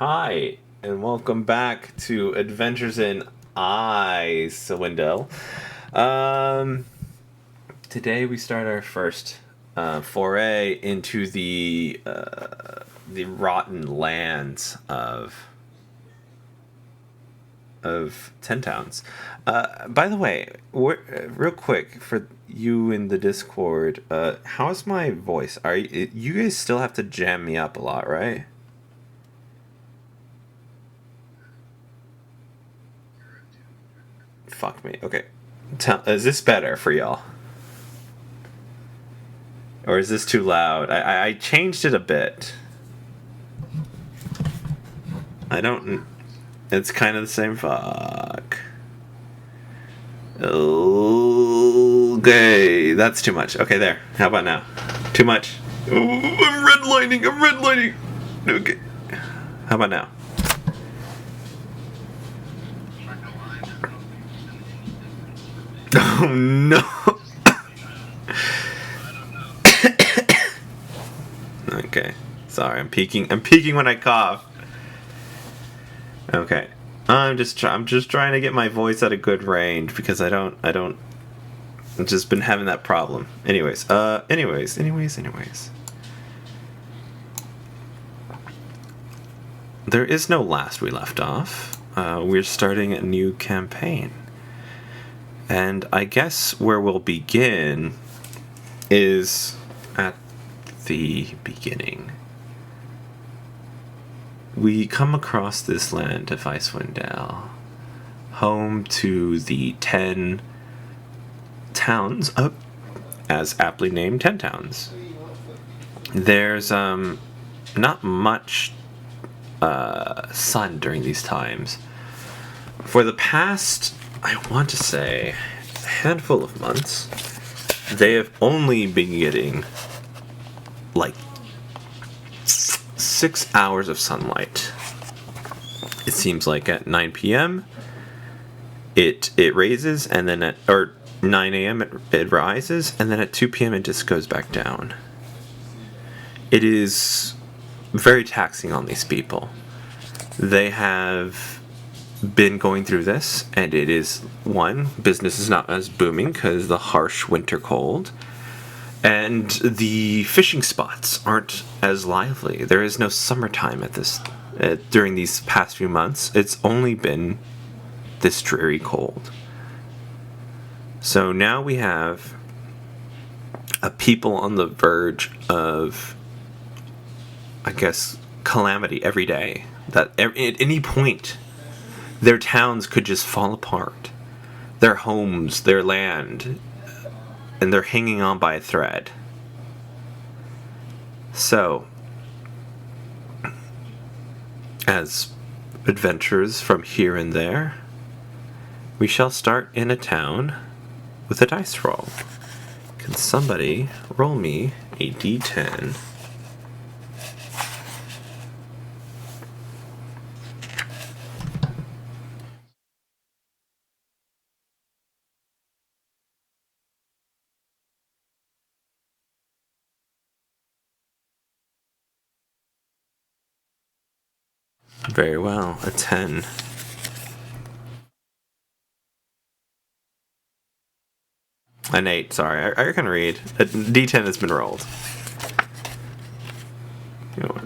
Hi, and welcome back to Adventures in Icewind. Um, Today we start our first foray into the rotten lands of Ten Towns. By the way, real quick for you in the Discord, how's my voice? You guys still have to jam me up a lot, right? Fuck me. Okay. Is this better for y'all? Or is this too loud? I changed it a bit. I don't. It's kind of the same. Fuck. Okay, that's too much. Okay, there. How about now? Too much. Oh, I'm redlining. I'm redlining. Okay. How about now? Oh no. Okay. Sorry, I'm peeking. I'm peeking when I cough. Okay. I'm just trying to get my voice at a good range because I don't I've just been having that problem. Anyways. There is no last we left off. We're starting a new campaign. And I guess where we'll begin is at the beginning. We come across this land of Icewind, home to the 10 towns, as aptly named 10 towns. There's not much sun during these times. For the past, I want to say, a handful of months, they have only been getting like 6 hours of sunlight. It seems like at 9 p.m. it raises, and then at 9 a.m. it rises, and then at 2 p.m. it just goes back down. It is very taxing on these people. They have been going through this, and it is, one, business is not as booming because the harsh winter cold, and the fishing spots aren't as lively. There is no summertime during these past few months. It's only been this dreary cold. So now we have a people on the verge of, I guess, calamity every day. That at any point, their towns could just fall apart. Their homes, their land, and they're hanging on by a thread. So, as adventurers from here and there, we shall start in a town with a dice roll. Can somebody roll me a d10? Very well, a 10. An 8, sorry. I can read. A d10 has been rolled. You know what?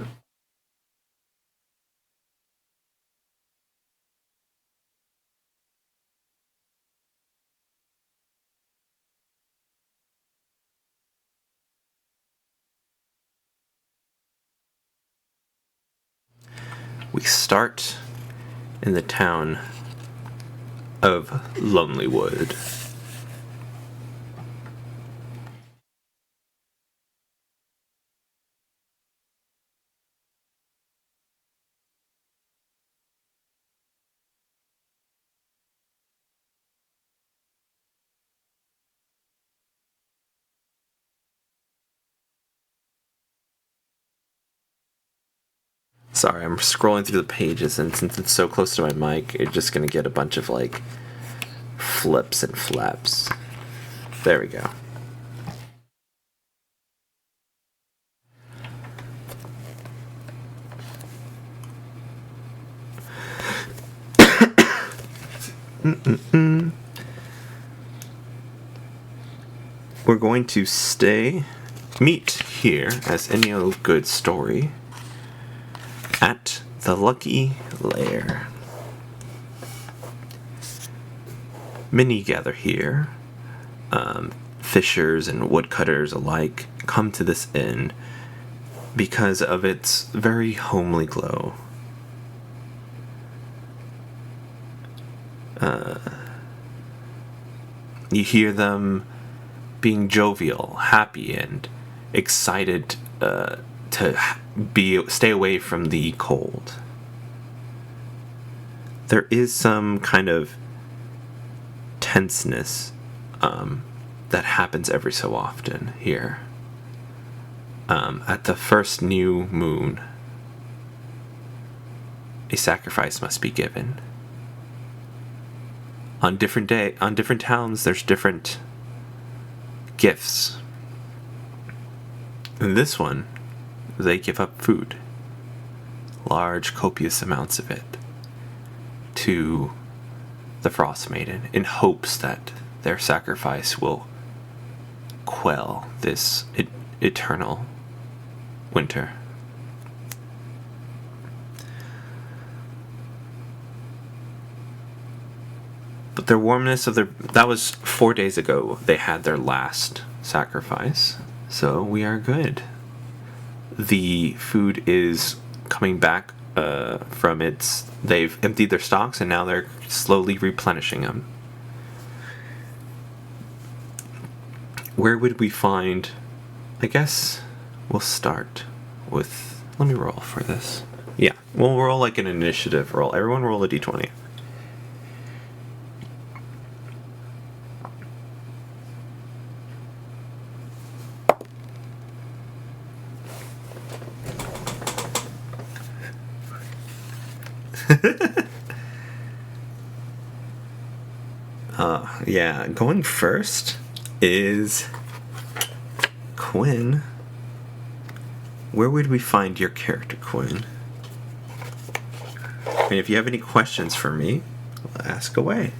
We start in the town of Lonelywood. Sorry, I'm scrolling through the pages, and since it's so close to my mic, it's just gonna get a bunch of, like, flips and flaps. There we go. We're going to meet here, as any other good story, at the Lucky Lair. Many gather here. Fishers and woodcutters alike come to this inn because of its very homely glow. You hear them being jovial, happy, and excited to stay away from the cold. There is some kind of tenseness that happens every so often here. At the first new moon, a sacrifice must be given. On different towns, there's different gifts. In this one, they give up food, large, copious amounts of it, to the Frost Maiden in hopes that their sacrifice will quell this eternal winter. But their warmness that was 4 days ago. They had their last sacrifice, so we are good. The food is coming back they've emptied their stocks and now they're slowly replenishing them. Where would we find? I guess we'll start with, let me roll for this. Yeah, we'll roll like an initiative roll. Everyone roll a d20. Yeah, going first is Quinn. Where would we find your character, Quinn? And if you have any questions for me, ask away.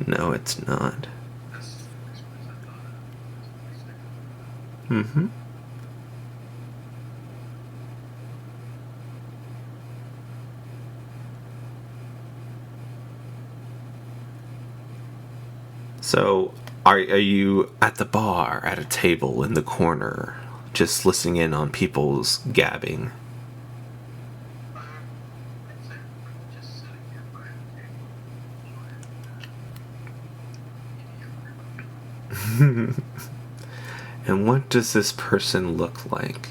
No, it's not. Mm-hmm. So, are you at the bar, at a table in the corner, just listening in on people's gabbing? And what does this person look like?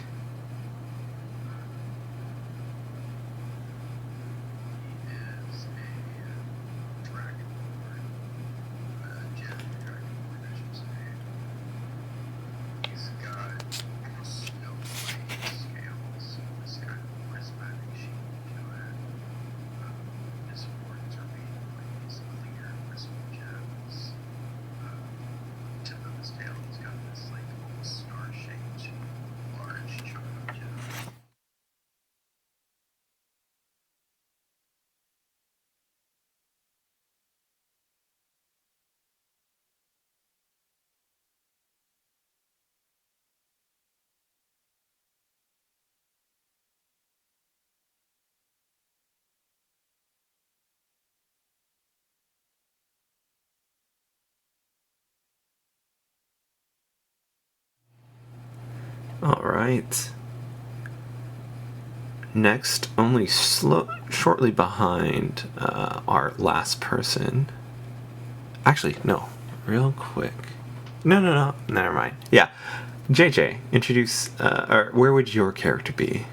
Alright. Next, shortly behind our last person. Actually, no. Real quick. No. Never mind. Yeah. JJ, introduce, or where would your character be?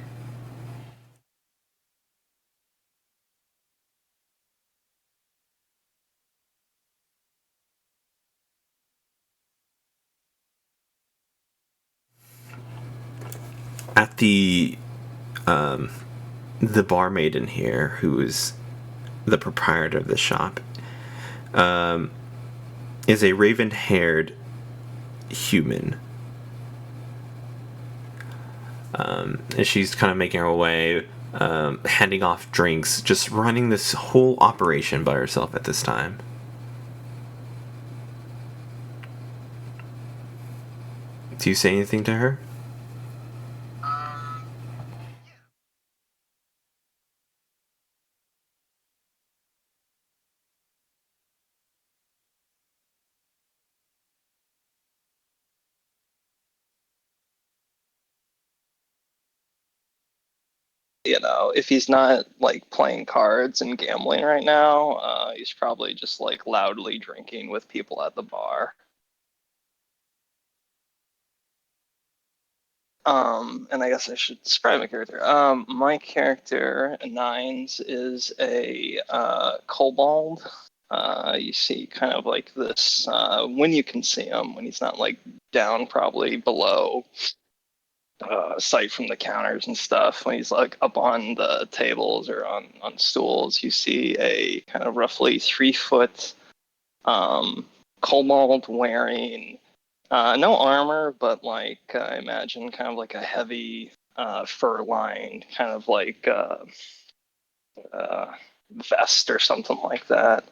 At the barmaid in here, who is the proprietor of the shop, is a raven-haired human And she's kind of making her way, handing off drinks, just running this whole operation by herself at this time. Do you say anything to her? If he's not like playing cards and gambling right now, he's probably just like loudly drinking with people at the bar. And I guess I should describe my character. My character, Nines, is a kobold. You see kind of like this when you can see him, when he's not like down probably below sight from the counters and stuff. When he's like up on the tables or on stools, you see a kind of roughly 3 foot kobold wearing no armor, but like I imagine kind of like a heavy fur lined kind of like uh, vest or something like that.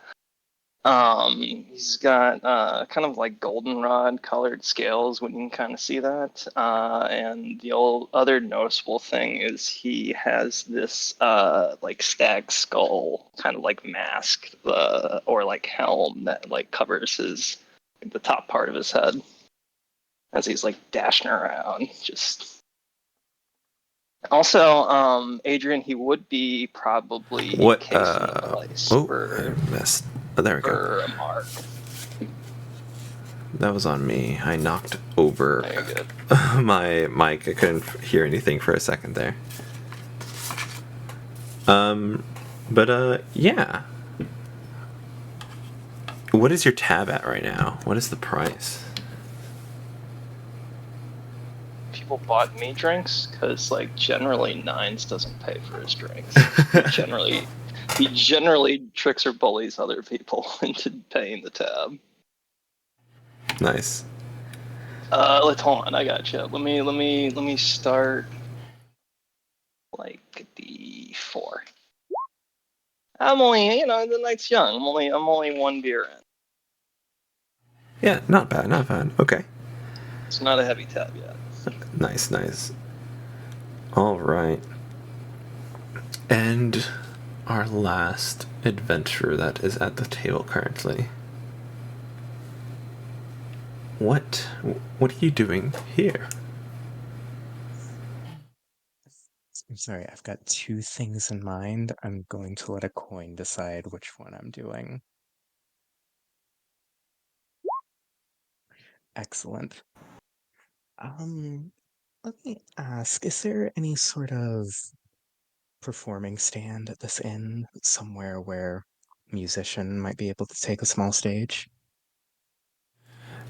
He's got kind of like goldenrod colored scales when you can kind of see that. And the other noticeable thing is he has this like stag skull kind of like mask or like helm that like covers the top part of his head as he's like dashing around. Just also, Adrian, he would be probably What? encased in a place Oh, I messed. Oh, there we go. for a mark. That was on me. I knocked over Very good. my mic. I couldn't hear anything for a second there. But yeah. What is your tab at right now? What is the price? People bought me drinks because like generally Nines doesn't pay for his drinks. he generally tricks or bullies other people into paying the tab. Nice. Let's hold on. I got you. Let me start like D4. I'm only the night's young. I'm only one beer in. Yeah, not bad, not bad. Okay. It's not a heavy tab yet. Nice, nice. All right. And our last adventurer that is at the table currently. What are you doing here? I'm sorry, I've got two things in mind. I'm going to let a coin decide which one I'm doing. Excellent. Um, Let me ask, is there any sort of performing stand at this inn somewhere where a musician might be able to take a small stage?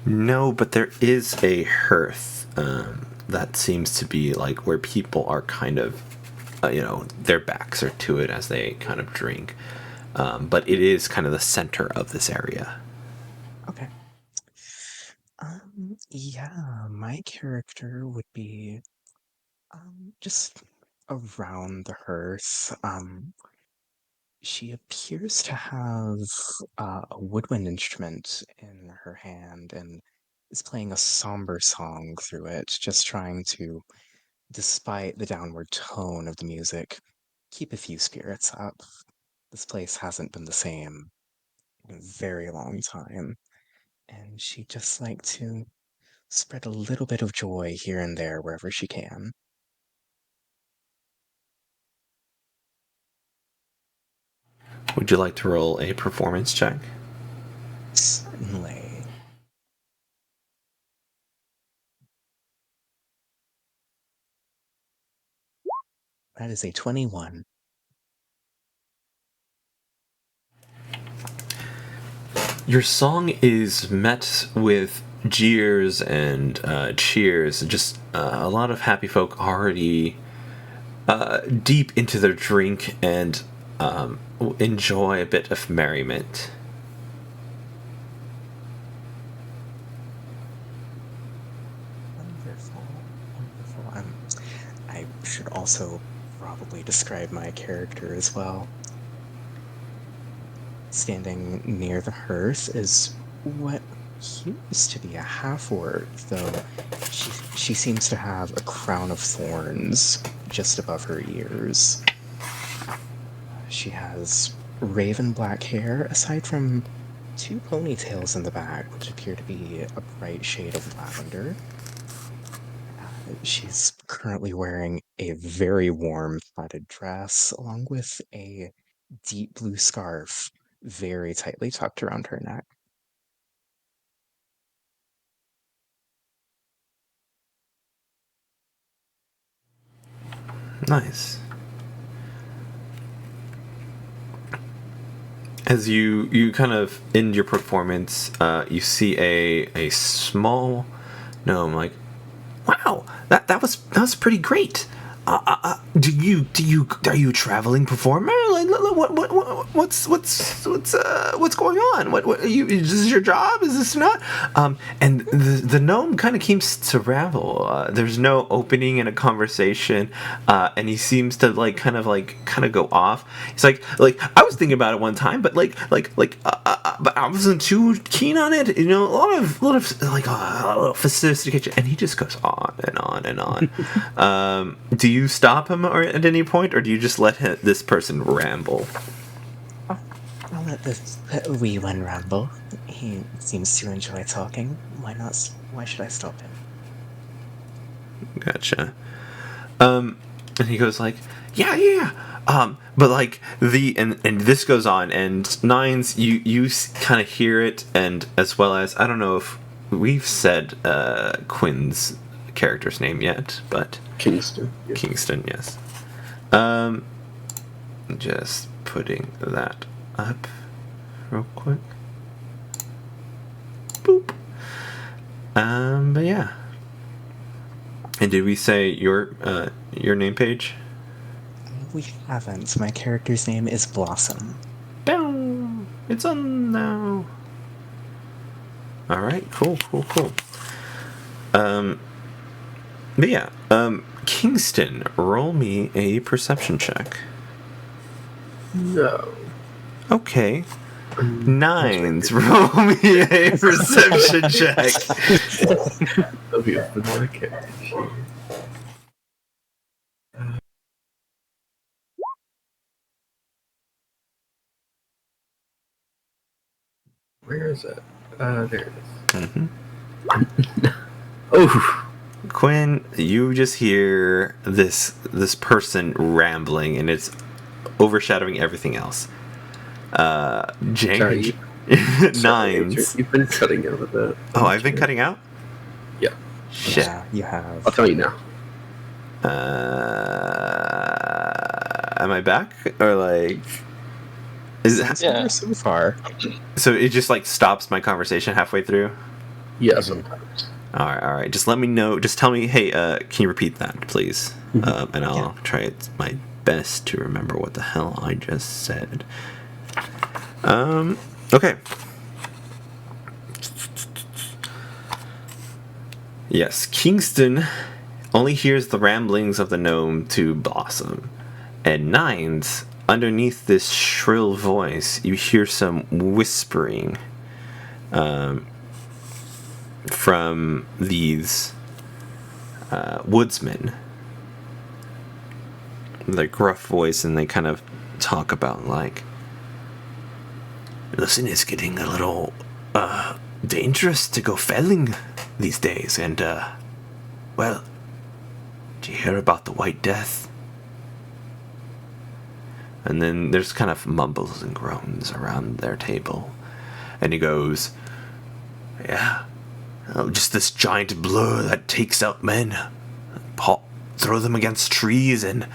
No, but there is a hearth that seems to be like where people are kind of, their backs are to it as they kind of drink. But it is kind of the center of this area. Okay. Yeah, my character would be just around the hearth. She appears to have a woodwind instrument in her hand and is playing a somber song through it, just trying to, despite the downward tone of the music, keep a few spirits up. This place hasn't been the same in a very long time, and she'd just like to spread a little bit of joy here and there wherever she can. Would you like to roll a performance check? Certainly. That is a 21. Your song is met with jeers and cheers. Just a lot of happy folk already deep into their drink and enjoy a bit of merriment. Wonderful, wonderful. also probably describe my character as well. Standing near the hearth is what appears to be a half-orc, though she seems to have a crown of thorns just above her ears. She has raven black hair, aside from 2 ponytails in the back, which appear to be a bright shade of lavender. She's currently wearing a very warm plaided dress, along with a deep blue scarf very tightly tucked around her neck. Nice. As you kind of end your performance, you see a small gnome like, wow, that was pretty great. Are you a traveling performer? Like, what's going on? What is this your job? Is this not? And the gnome kind of keeps to ramble. There's no opening in a conversation, and he seems to kind of go off. He's like I was thinking about it one time, but but I wasn't too keen on it. You know, a lot of a little sophistication, and he just goes on and on and on. Do you stop him at any point, or do you just let this person ramble? I'll let this wee one ramble. He seems to enjoy talking. Why not? Why should I stop him? Gotcha. And he goes like, yeah. But and this goes on, and Nines, you kind of hear it, and as well as, I don't know if we've said Quinn's character's name yet, but Kingston. Yes. Kingston, yes. Just putting that up real quick. Boop. But yeah. And did we say your name page? We haven't. My character's name is Blossom. Boom! It's on now. All right, cool. But yeah, Kingston, roll me a perception check. No. Okay. Nines, roll me a perception check. That'll be a vanilla character sheet. Where is it? There it is. Mm-hmm. Oh! Quinn, you just hear this person rambling, and it's overshadowing everything else. Jane, Sorry, Nines. You've been cutting out of that. Oh, I've been cutting out? Yeah. Shit. Yeah, you have. I'll tell you now. Am I back? Or is it? Yeah. So far. So it just stops my conversation halfway through? Yeah, sometimes. All right. Just let me know. Just tell me, hey, can you repeat that, please? Mm-hmm. And I'll try my best to remember what the hell I just said. Okay. Yes, Kingston only hears the ramblings of the gnome to Blossom. And Nines, underneath this shrill voice, you hear some whispering from these woodsmen. Their gruff voice, and they kind of talk about listen, it's getting a little dangerous to go felling these days, and well, did you hear about the White Death? And then there's kind of mumbles and groans around their table, and he goes, yeah, just this giant blur that takes out men, throw them against trees, and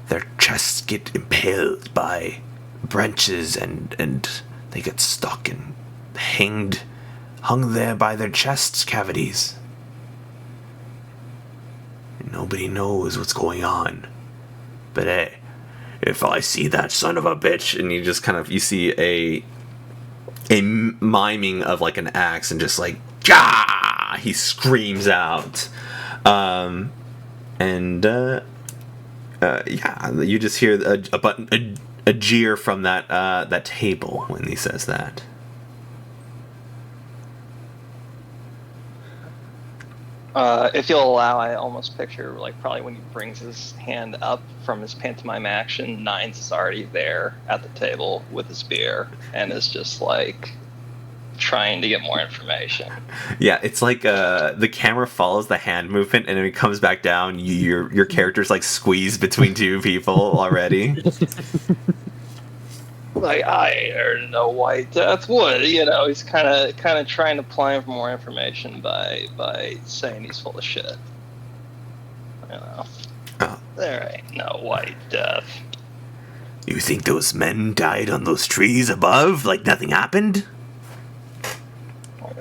their chests get impaled by branches, and they get stuck and hung there by their chest cavities. Nobody knows what's going on. But hey, if I see that son of a bitch, and you see a miming of an axe, and just Gah! He screams out. And Yeah, you just hear a jeer from that table when he says that. If you'll allow, I almost picture like probably when he brings his hand up from his pantomime action, Nines is already there at the table with his beer and is just like trying to get more information. Yeah, it's like the camera follows the hand movement, and then it comes back down. Your character's like squeezed between two people already. Like, I heard no white death. What? He's kind of trying to ply him for more information by saying he's full of shit. Oh. There ain't no white death. You think those men died on those trees above, like nothing happened?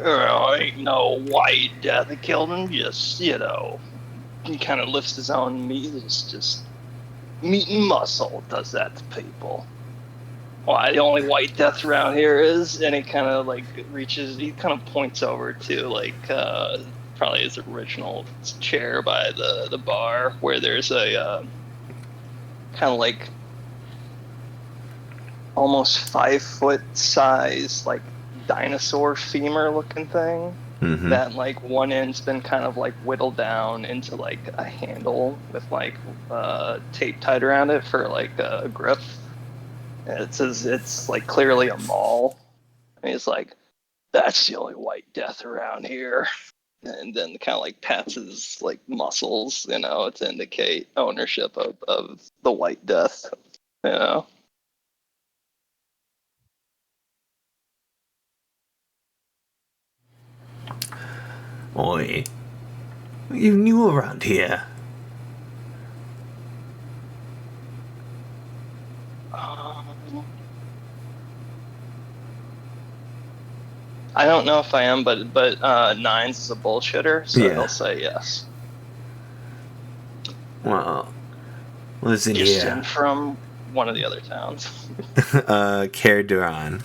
Ain't no white death that killed him. Just, he kind of lifts his own meat. It's just meat and muscle does that to people. Why the only white death around here is, and he kind of like reaches, he kind of points over to like probably his original chair by the bar where there's a kind of like almost 5-foot size like dinosaur femur looking thing. Mm-hmm. That like one end's been kind of like whittled down into like a handle with like tape tied around it for like a grip. And it says it's like clearly a maul. And he's like, that's the only white death around here. And then kind of like pats his like muscles, to indicate ownership of the white death. Oi, you new around here? I don't know if I am, but Nines is a bullshitter, so I'll say yes. Well, listen Just here. in from one of the other towns. Kerduran.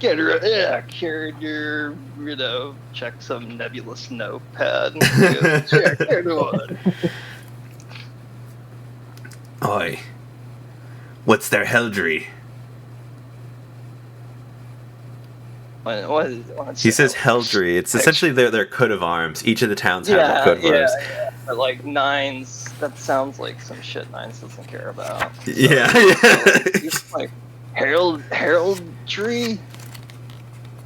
Kerdur, check some nebulous notepad. Kerdur. Oi, what's their heldry? He says heldry. It's essentially their coat of arms. Each of the towns have a coat of arms. Yeah. But like Nines, that sounds like some shit Nines doesn't care about. So, yeah. Like heraldry. Is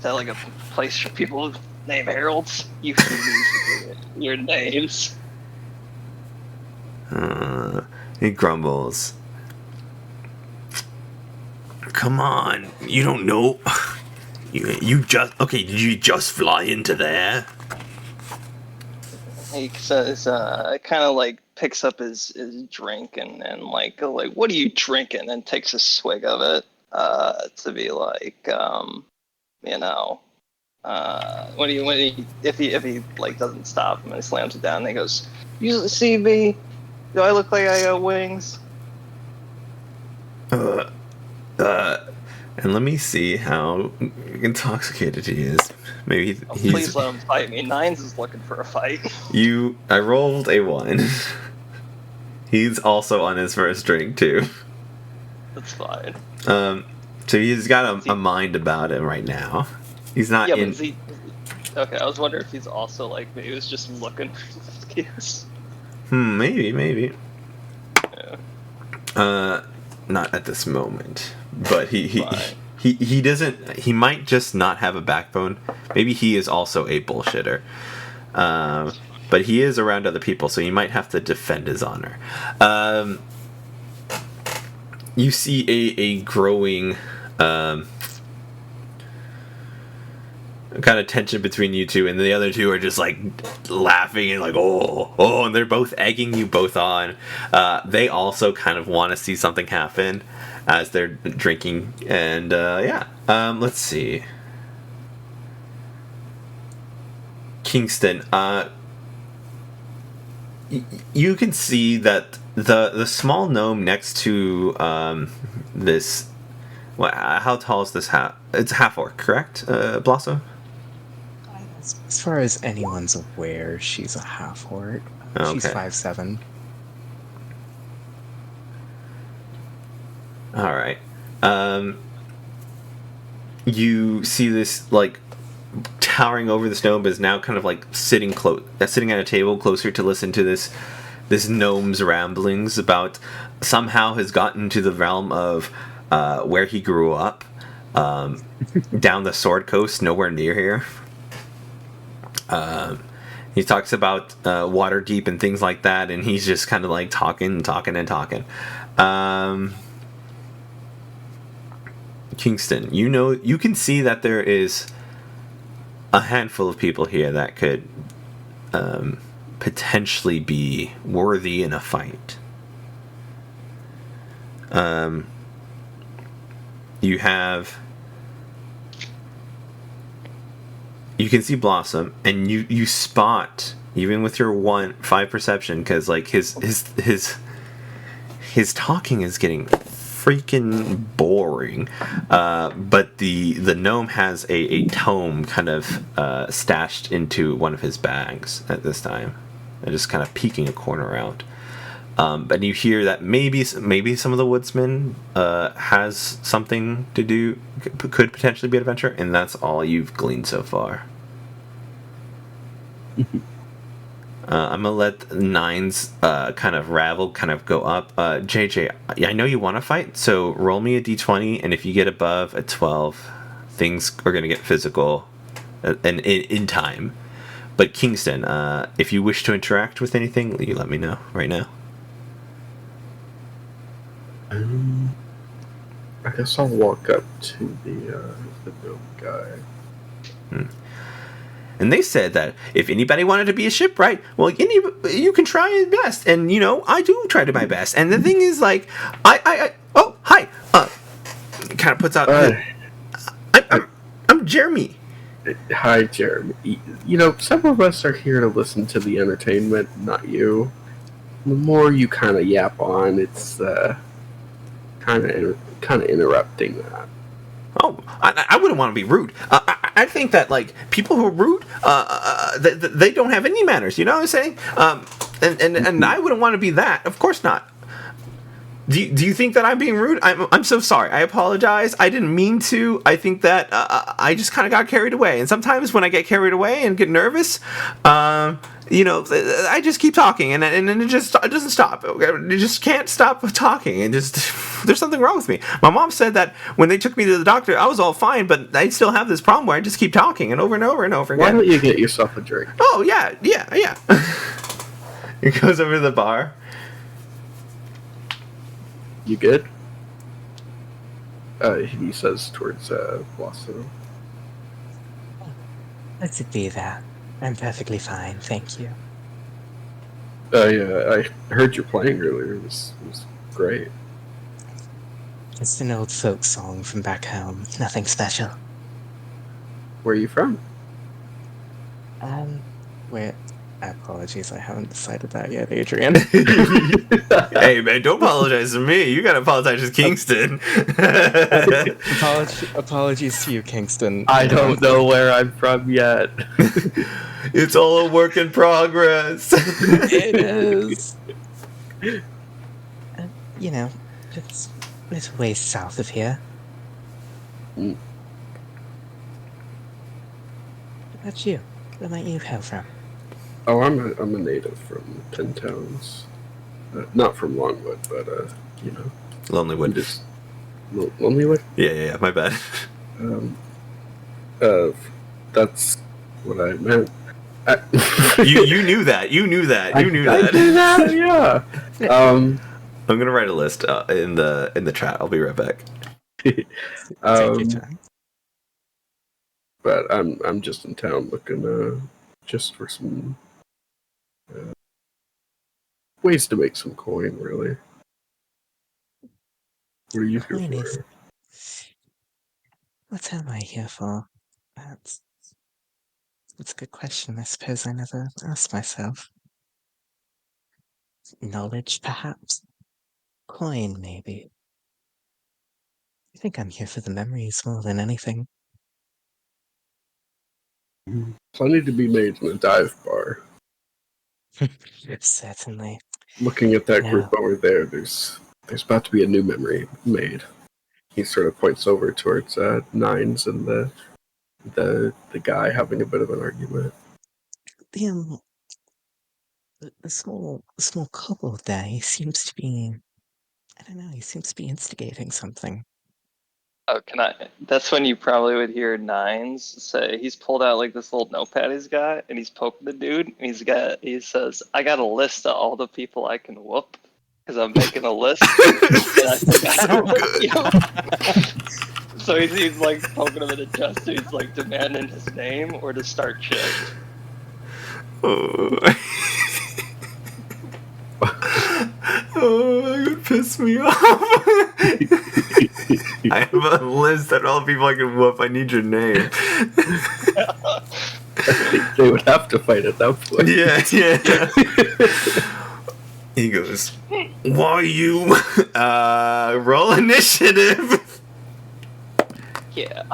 that like a place for people named heralds? You can use your names. He grumbles. Come on, you don't know. You just okay? Did you just fly into there? He says, kind of like picks up his drink and like what are you drinking? And takes a swig of it to be like, what do you if he like doesn't stop him and he slams it down and he goes, you see me? Do I look like I got wings? And let me see how intoxicated he is. Maybe he's... Please let him fight me. Nines is looking for a fight. I rolled a 1. He's also on his first drink too. That's fine. So he's got a mind about him right now. He's not in... Okay, I was wondering if he's also like me. He was just looking for an excuse. Maybe. Yeah. Not at this moment. But he doesn't. He might just not have a backbone. Maybe he is also a bullshitter. But he is around other people, so he might have to defend his honor. You see a growing kind of tension between you two, and the other two are just like laughing and like oh, and they're both egging you both on. They also kind of want to see something happen as they're drinking, and let's see. Kingston, you can see that the small gnome next to this. How tall is this half? It's a half orc, correct, Blasso? As far as anyone's aware, she's a half orc. Okay. She's 5'7". All right. You see this like towering over the gnome, but is now kind of like sitting at a table closer to listen to this gnome's ramblings about somehow has gotten to the realm of where he grew up, down the Sword Coast, nowhere near here. He talks about Waterdeep and things like that, and he's just kind of like talking. Kingston, you can see that there is a handful of people here that could potentially be worthy in a fight. You can see Blossom, and you spot, even with your 5 perception, because like his talking is getting freaking boring. But the gnome has a tome kind of stashed into one of his bags at this time, and just kind of peeking a corner out. And you hear that maybe some of the woodsmen has something to do, could potentially be an adventure, and that's all you've gleaned so far. I'm gonna let Nines kind of go up. JJ, I know you want to fight, so roll me a d20, and if you get above a 12, things are gonna get physical, and in time. But Kingston, if you wish to interact with anything, you let me know right now. I guess I'll walk up to the gnome guy. And they said that if anybody wanted to be a shipwright, well, you can try your best. And, I do try to my best. And the thing is, like, oh, hi. Kind of puts out, I'm Jeremy. Hi, Jeremy. Some of us are here to listen to the entertainment, not you. The more you kind of yap on, it's kind of interrupting that. Oh, I wouldn't want to be rude. I think that, like, people who are rude, they don't have any manners. You know what I'm saying? And I wouldn't want to be that. Of course not. Do you think that I'm being rude? I'm so sorry. I apologize. I didn't mean to. I think that I just kind of got carried away. And sometimes when I get carried away and get nervous, I just keep talking, and it doesn't stop. You just can't stop talking, and just there's something wrong with me. My mom said that when they took me to the doctor, I was all fine, but I still have this problem where I just keep talking and over and over and over again. Why don't you get yourself a drink? Oh yeah. He goes over to the bar. You good? He says towards Blossom. Let it be that. I'm perfectly fine, thank you. Yeah, I heard you playing earlier. It was great. It's an old folk song from back home. Nothing special. Where are you from? Where... Apologies, I haven't decided that yet, Adrian. Hey, man, don't apologize to me. You gotta apologize to Kingston. Apologies to you, Kingston. I don't know where I'm from yet. It's all a work in progress. It is. It's way south of here. Mm. What about you? Where might you hail from? Oh, I'm a native from Ten Towns. Not from Longwood, but Lonelywood. Just Lonelywood. Yeah. My bad. That's what I meant. You knew that. You knew that. I knew that. Yeah. I'm gonna write a list in the chat. I'll be right back. Take your time. But I'm just in town looking just for some ways to make some coin, really. What are you here for? What am I here for? That's a good question. I suppose I never asked myself. Knowledge, perhaps? Coin, maybe? I think I'm here for the memories more than anything. Plenty to be made in a dive bar. Certainly. Looking at that group over there, there's There's about to be a new memory made. He sort of points over towards Nines and the guy having a bit of an argument. The small couple there, he seems to be, I don't know, he seems to be instigating something. Oh, can I? That's when you probably would hear Nines say he's pulled out like this little notepad he's got, and he's poking the dude. And he says, "I got a list of all the people I can whoop because I'm making a list." And I So good. So he's like poking him in the chest. So he's like demanding his name or to start shit. Oh. Oh, that would piss me off. I have a list of all the people I can whoop. I need your name. I think they would have to fight at that point. Yeah. He goes, "Why you roll initiative?" Yeah.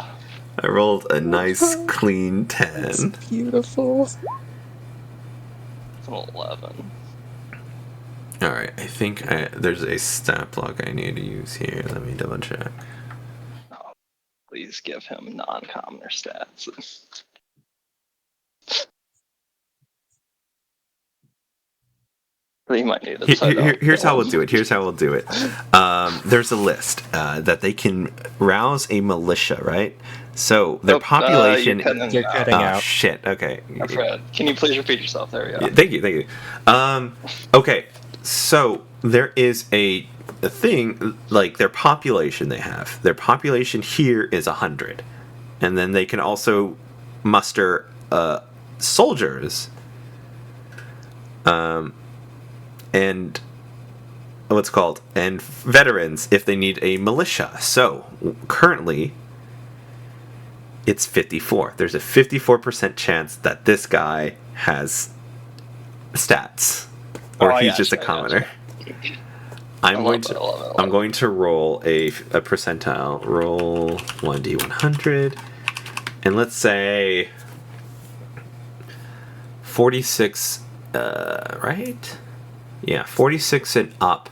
I rolled a nice clean 10. It's beautiful. It's an 11. Alright, I think there's a stat block I need to use here. Let me double check. Oh, please give him non-commoner stats. He might need it. Here's how we'll do it. There's a list that they can rouse a militia, right? So their population. You're cutting out. Shit. Okay. Fred, can you please repeat yourself? There we go. Yeah, thank you. Okay. So there is a thing like their population they have. Their population here is 100, and then they can also muster soldiers. And what's called and veterans if they need a militia. So currently it's 54. There's a 54% chance that this guy has stats, or he's just a commoner. I'm going to roll a percentile. Roll 1d100, and let's say 46. Right? Yeah, 46 and up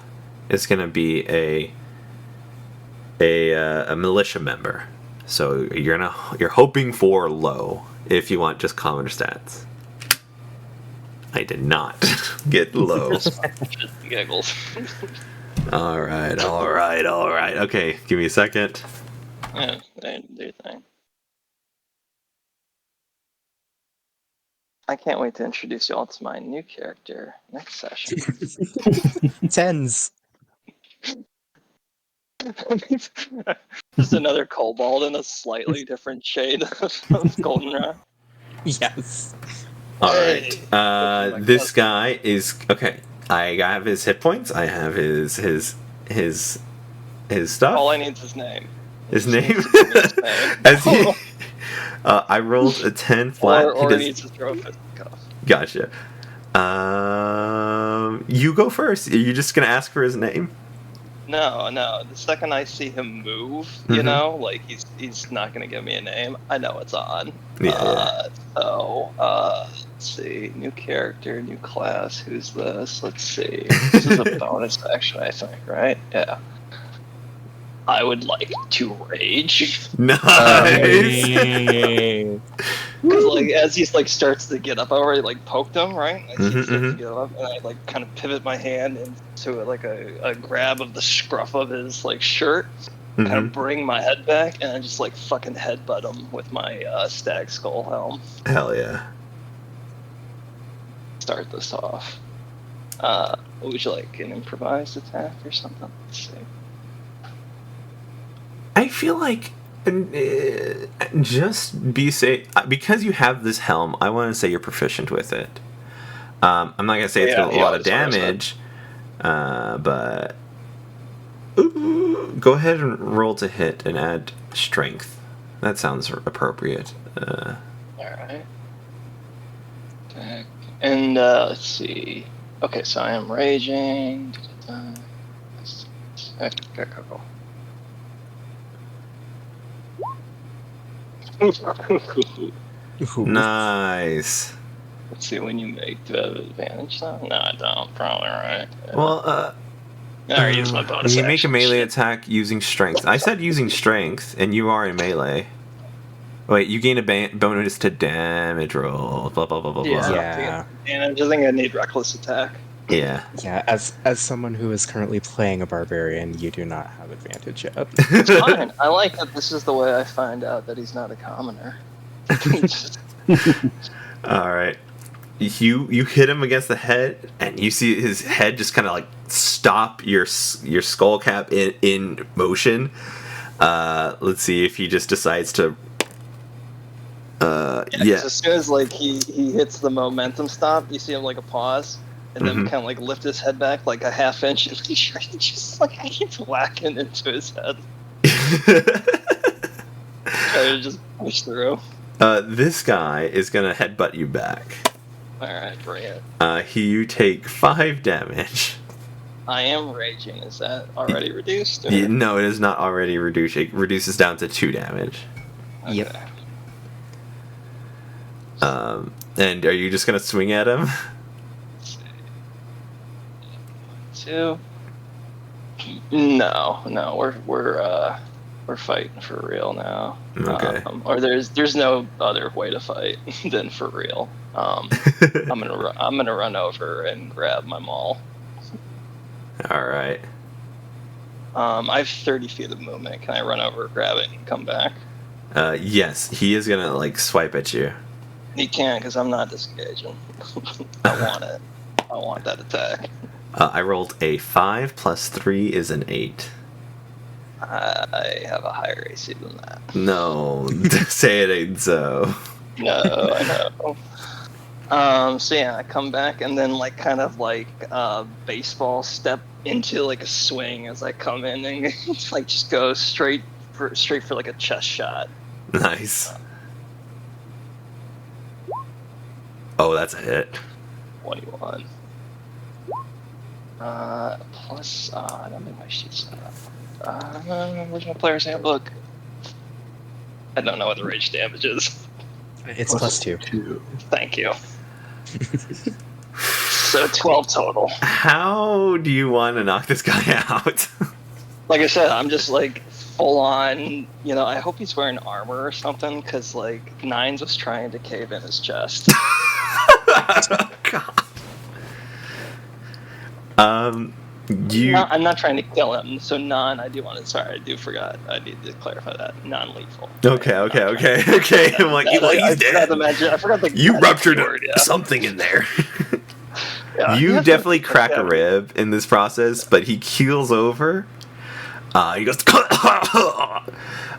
is going to be a militia member. So you're hoping for low if you want just common stats. I did not get low. Giggles. All right. Okay, give me a second. Yeah, do your thing. I can't wait to introduce you all to my new character next session. Tens. Just another kobold in a slightly different shade of goldenrod. Yes. All right. This guy is okay. I have his hit points. I have his stuff. All I need is his name. His name. As he, I rolled a 10 flat. Or he needs to throw a fist cuff. Gotcha. You go first. Are you just gonna ask for his name? No. The second I see him move, you know, like he's not gonna give me a name. I know it's on. Yeah. Let's see. New character, new class. Who's this? Let's see. This is a bonus action, I think, right? Yeah. I would like to rage. Nice. Because like as he like starts to get up, I already like poked him, right? As he starts to get up, and I like kind of pivot my hand into like a grab of the scruff of his like shirt, kind of bring my head back, and I just like fucking headbutt him with my stag skull helm. Hell yeah. Start this off. What would you like? An improvised attack or something? Let's see. I feel like just be safe because you have this helm. I want to say you're proficient with it. I'm not gonna say it's a lot of damage, but go ahead and roll to hit and add strength. That sounds appropriate. All right. And let's see. Okay, so I am raging. Nice. Let's see when you make the advantage though. No, I don't. Probably right. Yeah. Well, Alright, use my bonus You make a action. melee Shit. attack using strength. I said using strength, and you are in melee. Wait, you gain a bonus to damage roll. Blah blah blah blah Yeah, blah. Yeah. and I just think I need reckless attack. Yeah. Yeah, as someone who is currently playing a barbarian, you do not have advantage yet. It's fine. I like that this is the way I find out that he's not a commoner. All right. You hit him against the head, and you see his head just kind of like stop your skull cap in motion. Let's see if he just decides to. Yeah. As soon as like he hits the momentum stop, you see him like a pause, and then kind of like lift his head back like a half inch, and just like keeps whacking into his head. Try to just push through. This guy is gonna headbutt you back. All right, bring it. You take 5 damage. I am raging. Is that already reduced? Or? No, it is not already reduced. It reduces down to 2 damage. Okay. Yep. And are you just gonna swing at him? Let's see. 2. No, we're fighting for real now. Okay. Or there's no other way to fight than for real. I'm gonna run over and grab my maul. All right. I have 30 feet of movement. Can I run over, grab it, and come back? Yes, he is gonna like swipe at you. He can't because I'm not disengaging. I want it. I want that attack. I rolled a 5 plus 3 is an 8. I have a higher AC than that. No, say it ain't so. No, I know. So yeah, I come back and then like kind of like baseball step into like a swing as I come in and like just go straight for like a chest shot. Nice. Oh, that's a hit. 21. Plus, I don't think my sheet's up. Where's my player's handbook? I don't know what the rage damage is. It's plus 2. Thank you. So 12 total. How do you want to knock this guy out? Like I said, I'm just like full on, I hope he's wearing armor or something, because like Nines was trying to cave in his chest. God. I'm not trying to kill him, so I do forgot. I need to clarify that. Non-lethal. Okay. I'm like, he's dead. I forgot the You ruptured word, yeah. something in there. Yeah, You definitely crack a rib in this process, but he keels over. He goes.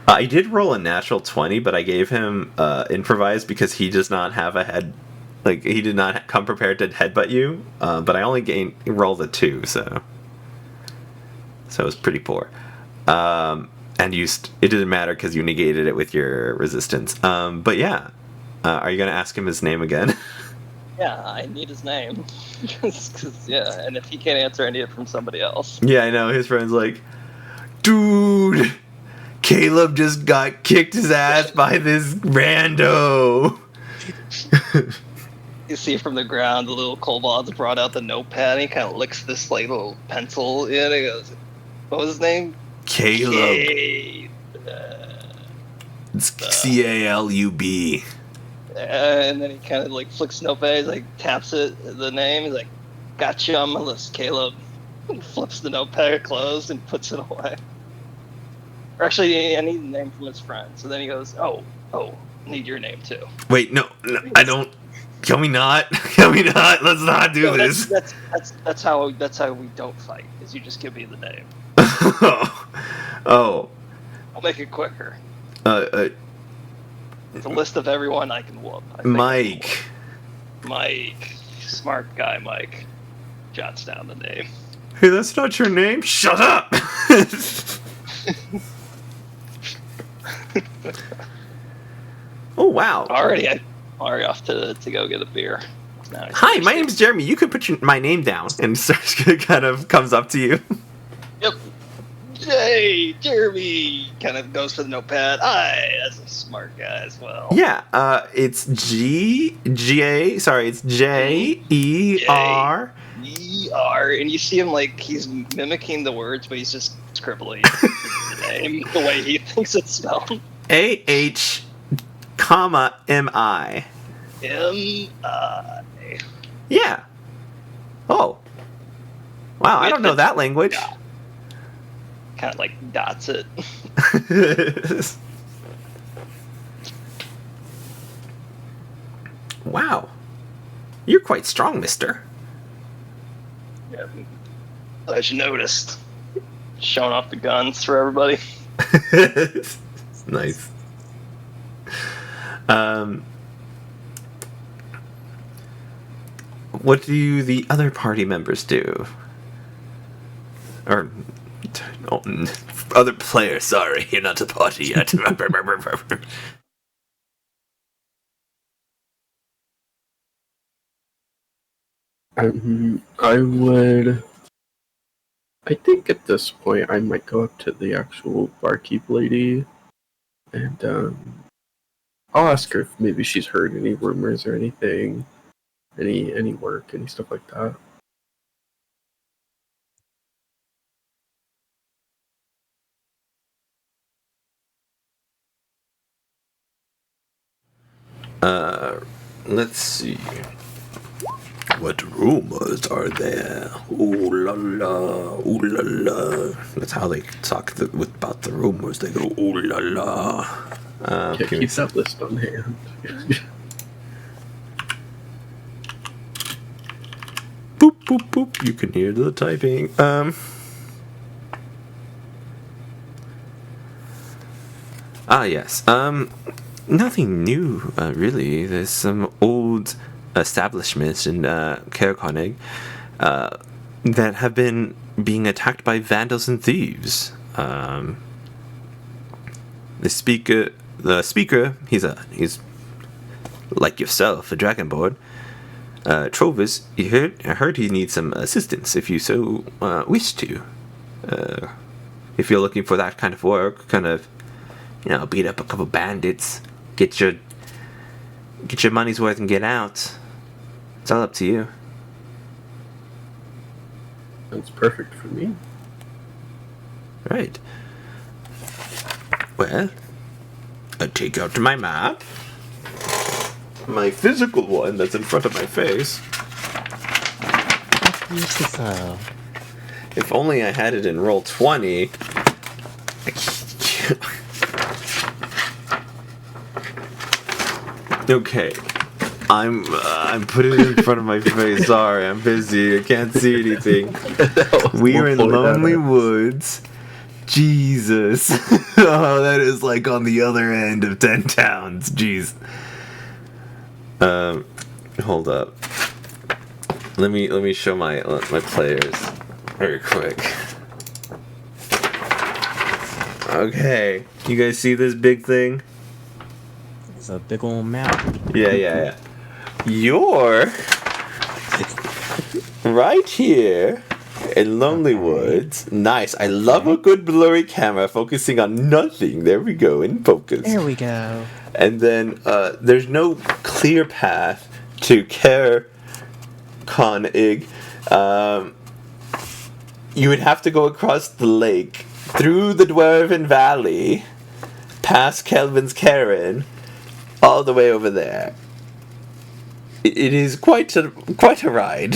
I did roll a natural 20, but I gave him improvise because he does not have a head. Like, he did not come prepared to headbutt you, but I only rolled a 2, so it was pretty poor. And it didn't matter because you negated it with your resistance. But yeah, are you going to ask him his name again? Yeah, I need his name. And if he can't answer, I need it from somebody else. Yeah, I know. His friend's like, dude, Caleb just got kicked his ass by this rando. You see from the ground, the little kobold's brought out the notepad, and he kind of licks this like little pencil in, and he goes, what was his name? Caleb. It's C-A-L-U-B. And then he kind of like flicks the notepad, he's like taps the name, he's like, got you on my list, Caleb. He flips the notepad closed and puts it away. Or actually, I need the name from his friend. So then he goes, oh, need your name too. Wait, no, I don't. Can we not? Let's not do this. That's how we don't fight. Is you just give me the name. Oh. I'll make it quicker. It's a list of everyone I can whoop. Mike. Mike, smart guy, Mike. Jots down the name. Hey, that's not your name. Shut up. Oh wow. Already off to go get a beer. Hi, my name's Jeremy. You could put my name down, and starts kind of comes up to you. Yep. Hey, Jeremy kind of goes for the notepad. Hi, that's a smart guy as well. Yeah, it's J-E-R. E-R, and you see him like he's mimicking the words, but he's just scribbling the name the way he thinks it's spelled. A-H, comma, M-I. M-I. Yeah. Oh. Wow, I don't know that language. Kind of like dots it. Wow. You're quite strong, mister. Yeah. As you noticed. Showing off the guns for everybody. Nice. What do the other party members do? Or oh, other players, sorry, you're not to the party yet. I think at this point I might go up to the actual barkeep lady and I'll ask her if maybe she's heard any rumors or anything, any work, any stuff like that. Let's see. What rumors are there? Ooh la la, ooh la la. That's how they talk about the rumors. They go ooh la la. Yeah, keep that list on hand. Boop boop boop. You can hear the typing. Yes. Nothing new, really. There's some old establishments in Kerkonig that have been being attacked by vandals and thieves. The speaker, he's like yourself, a dragonborn. Trovis, I heard he needs some assistance if you so wish to. If you're looking for that kind of work, kind of, beat up a couple bandits, get your money's worth and get out. It's all up to you. That's perfect for me. Right. Well, I take out my map. My physical one that's in front of my face. Beautiful. If only I had it in roll 20. Okay. I'm putting it in front of my face. Sorry, I'm busy. I can't see anything. We're in Lonely Woods. Jesus. Oh, that is like on the other end of 10 towns. Jeez. Hold up. Let me show my players very quick. Okay, you guys see this big thing? It's a big old map. Yeah. You're right here in Lonely Woods. Nice. I love a good blurry camera focusing on nothing. There we go, in focus. There we go. And then there's no clear path to Kerkonig. You would have to go across the lake, through the Dwarven Valley, past Kelvin's Cairn, all the way over there. It is quite a ride.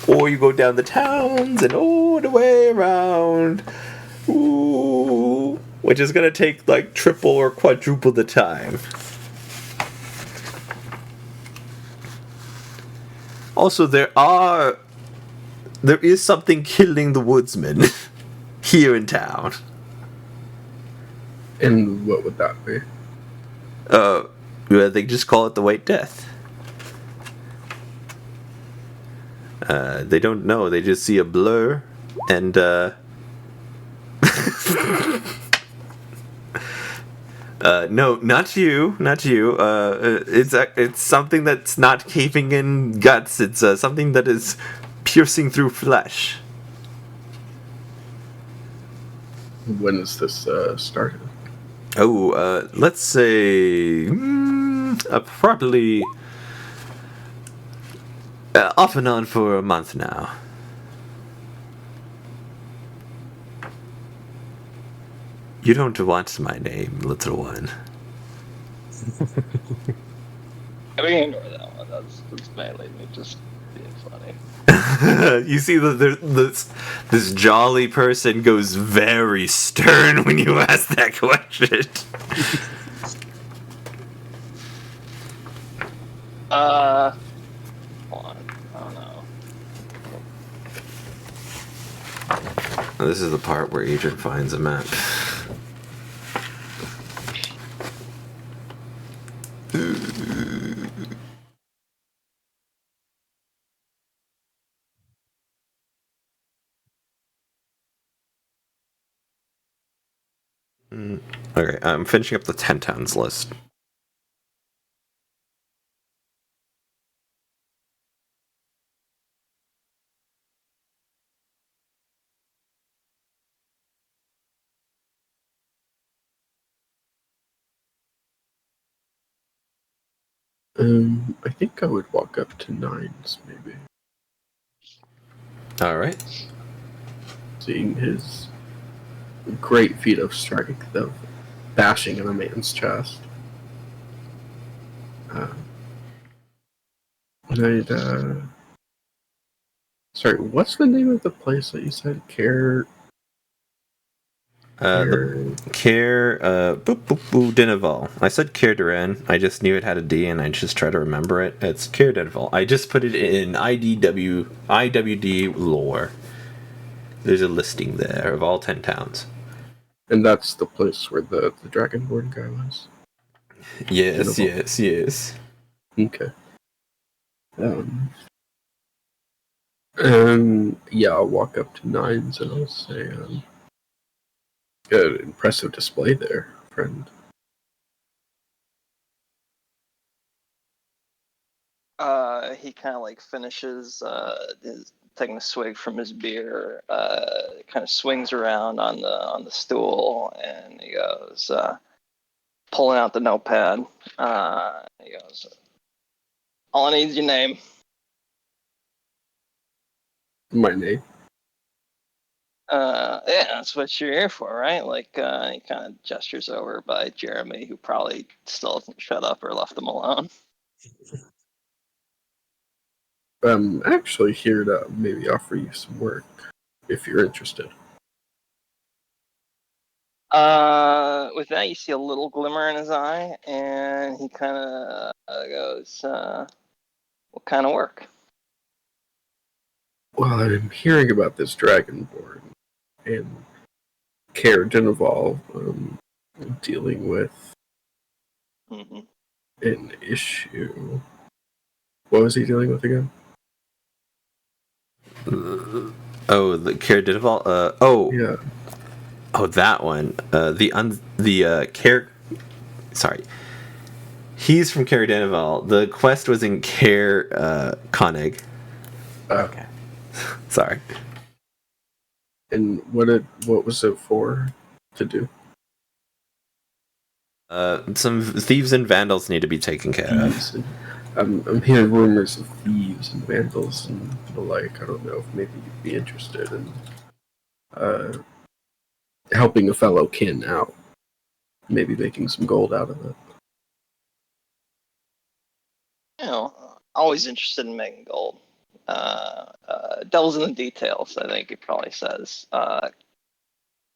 Or you go down the towns and all the way around. Ooh, which is going to take like triple or quadruple the time. Also, there is something killing the woodsman here in town. And what would that be? They just call it the White Death. They don't know. They just see a blur, and no, not you. It's something that's not caving in guts. It's something that is piercing through flesh. When is this started? Oh, let's say probably Off and on for a month now. You don't want my name, little one. I mean, ignore that one. That's mainly me just being funny. You see this jolly person goes very stern when you ask that question. Hold on. I don't know. This is the part where Adrian finds a map. Okay, I'm finishing up the 10 towns list. I think I would walk up to 9s, maybe. Alright. Seeing his great feat of strength of bashing in a man's chest. And I'd, sorry, what's the name of the place that you said? The Care, Dinival. I said Care Duran. I just knew it had a D and I just tried to remember it. It's Care Dinival. I just put it in IWD lore. There's a listing there of all 10 towns. And that's the place where the Dragonborn guy was? Yes, Dinival. yes. Okay. Yeah, I'll walk up to 9s and I'll say, good, impressive display there, friend. He kind of like finishes taking a swig from his beer, kind of swings around on the stool, and he goes, pulling out the notepad. He goes, "All I need is your name." My name? Yeah, that's what you're here for, right? Like, he kind of gestures over by Jeremy, who probably still hasn't shut up or left him alone. I'm actually here to maybe offer you some work, if you're interested. With that, you see a little glimmer in his eye, and he kind of goes, "What kind of work?" Well, I'm hearing about this Dragonborn and Care Dinival dealing with Mm-hmm. an issue. What was he dealing with again? Oh, the Care Dinival? Yeah. Oh, that one. Care. Sorry. He's from Care Dinival. The quest was in Care Konig. Okay. Sorry. And what was it for to do? Some thieves and vandals need to be taken care of. Thieves. I'm hearing rumors of thieves and vandals and the like. I don't know if maybe you'd be interested in helping a fellow kin out. Maybe making some gold out of it. You know, always interested in making gold. Devils in the details, I think it probably says.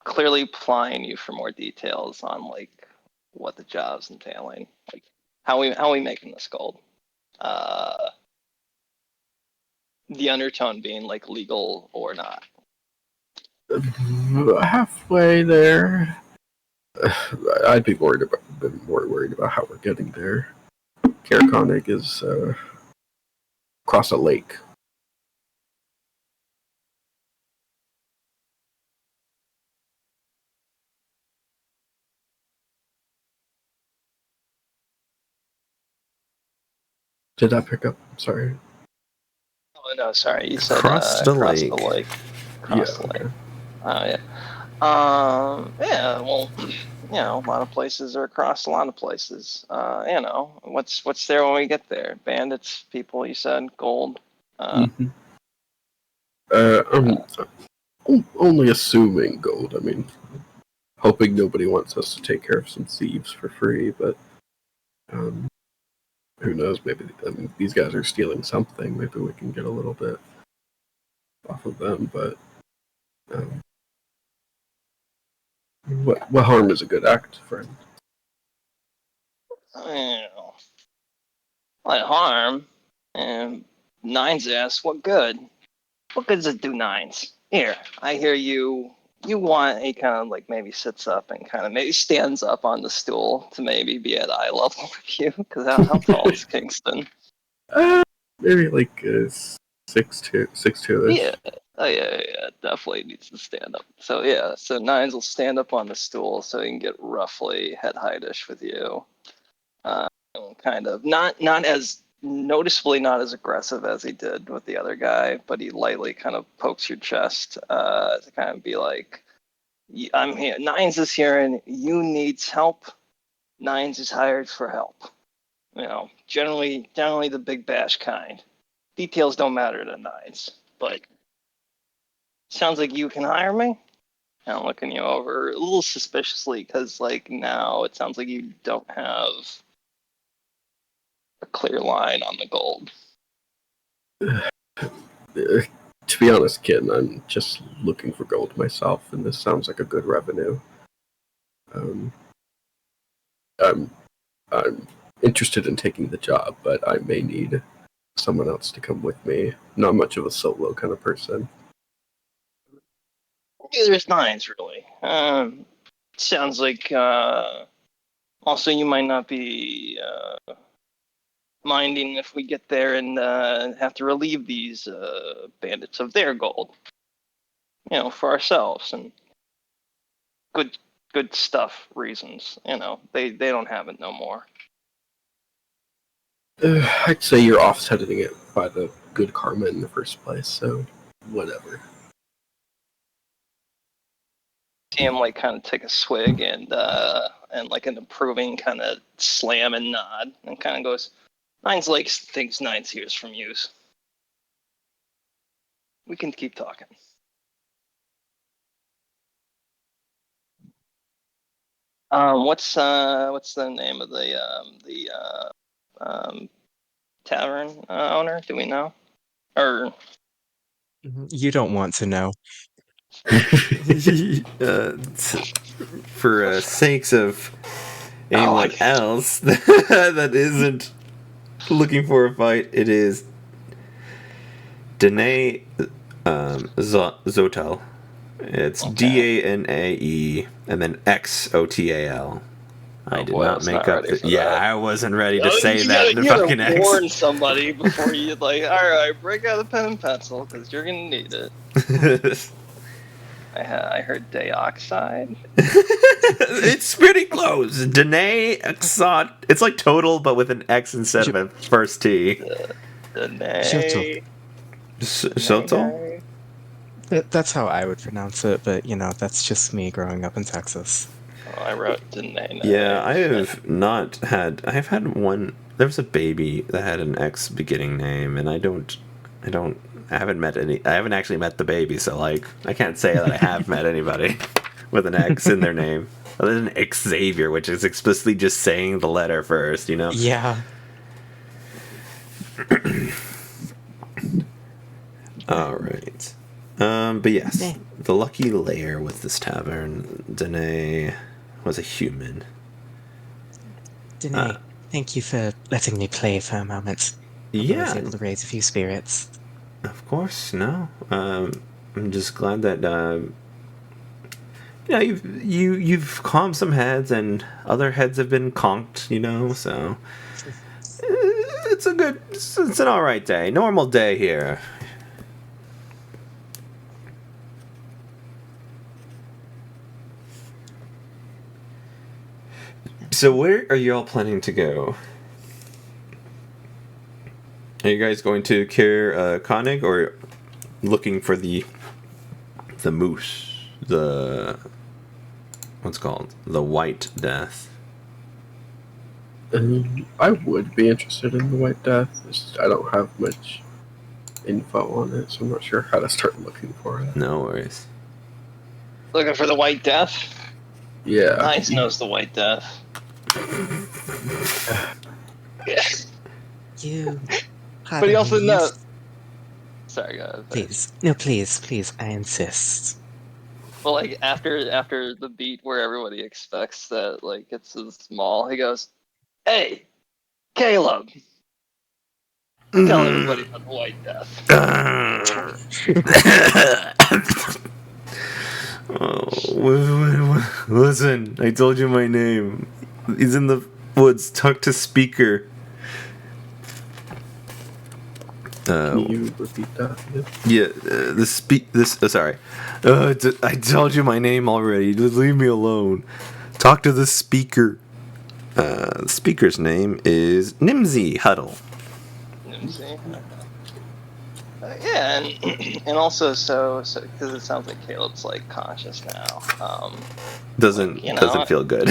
Clearly applying you for more details on like what the job's entailing, like how we making this gold. The undertone being like legal or not. Halfway there. I'd be more worried about how we're getting there. Karakonic is across a lake. Did I pick up? Sorry. Oh no, sorry, you said Across the across lake. the lake. Across the lake. Okay. Oh yeah. Yeah. Well, you know, a lot of places are across a lot of places. You know, what's there when we get there? Bandits, people. You said gold. I'm only assuming gold. I mean, hoping nobody wants us to take care of some thieves for free, but who knows? Maybe these guys are stealing something. Maybe we can get a little bit off of them. But what harm is a good act, friend? What harm? And Nines asks, what good? What good does it do, Nines? Here, I hear you. You want he kind of like maybe sits up and kind of maybe stands up on the stool to maybe be at eye level with you, because how tall is Kingston? Maybe like 6'2", Yeah. Oh yeah, definitely needs to stand up. So yeah, so Nines will stand up on the stool so he can get roughly head heightish with you. Kind of not as noticeably not as aggressive as he did with the other guy, but he lightly kind of pokes your chest to kind of be like, I'm here. Nines is here and you needs help. Nines is hired for help. You know, generally the big bash kind. Details don't matter to Nines, but sounds like you can hire me. And I'm looking you over a little suspiciously because, like, now it sounds like you don't have a clear line on the gold. To be honest, kid, I'm just looking for gold myself, and this sounds like a good revenue. I'm interested in taking the job, but I may need someone else to come with me. Not much of a solo kind of person. There's Nines, really. Sounds like also you might not be minding if we get there and have to relieve these bandits of their gold. You know, for ourselves and good stuff reasons. You know, they don't have it no more. I'd say you're offsetting it by the good karma in the first place, so whatever. See him like kind of take a swig and like an approving kind of slam and nod and kind of goes, Nines Lakes thinks Nines hears from use. We can keep talking. What's the name of the tavern owner? Do we know? Or You don't want to know. For sakes of anyone else that isn't looking for a fight, it is Danae Zotel. It's Danae and then Xotal. I did not make up the. Yeah, I wasn't ready to say that. The fucking X. Warn somebody before you like. All right, break out a pen and pencil because you're gonna need it. I heard dioxide. It's pretty close. Danae Xot. It's like total, but with an X instead of a first T. Danae. Soto? That's how I would pronounce it, but you know, that's just me growing up in Texas. Oh, I wrote Danae. Yeah, I have had one. There was a baby that had an X beginning name, and I haven't actually met the baby, so like I can't say that I have met anybody with an X in their name other than Xavier, which is explicitly just saying the letter first, you know. Yeah. All right. But yes, the lucky lair with this tavern. Danae was a human. Danae, thank you for letting me play for a moment. Yeah. I was able to raise a few spirits. Of course, no. I'm just glad that you know you've calmed some heads and other heads have been conked, you know. So it's an all right day, normal day here. So where are you all planning to go? Are you guys going to Caer Konig or looking for the moose? What's called? The White Death. I would be interested in the White Death. I don't have much info on it, so I'm not sure how to start looking for it. No worries. Looking for the White Death? Yeah. Nice knows the White Death. Yeah. You. But he also Pardon me, knows. Sorry, guys. Please. No, please, I insist. Well, like after the beat where everybody expects that like it's so small, he goes, "Hey, Caleb, tell everybody about the White Death." Listen, I told you my name. He's in the woods. Talk to speaker. Can you repeat that? Yeah, sorry. I told you my name already. Just leave me alone. Talk to the speaker. The speaker's name is Nimsy Huddle. Nimsy. Yeah, and also so because it sounds like Caleb's like conscious now. Doesn't feel good.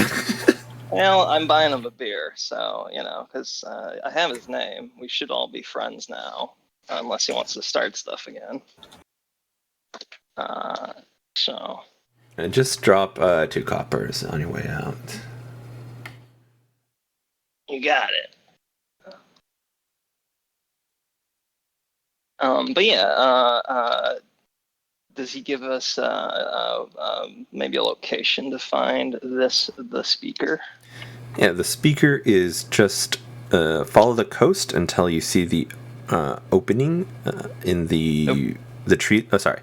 Well, I'm buying him a beer, so because I have his name. We should all be friends now, unless he wants to start stuff again. So. Just drop 2 coppers on your way out. You got it. But yeah, does he give us maybe a location to find the speaker? Yeah, the speaker is just follow the coast until you see the opening in the tree. Oh, sorry.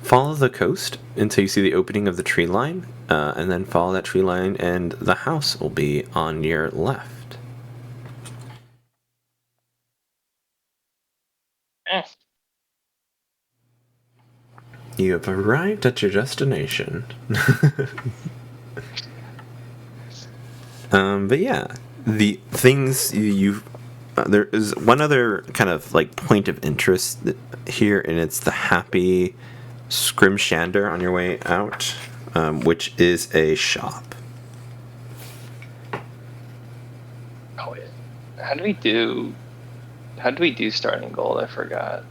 Follow the coast until you see the opening of the tree line, and then follow that tree line, and the house will be on your left. You have arrived at your destination. But yeah, the things there is one other kind of like point of interest here, and it's the Happy Scrimshander on your way out, which is a shop. Oh yeah. How do we do starting gold? I forgot.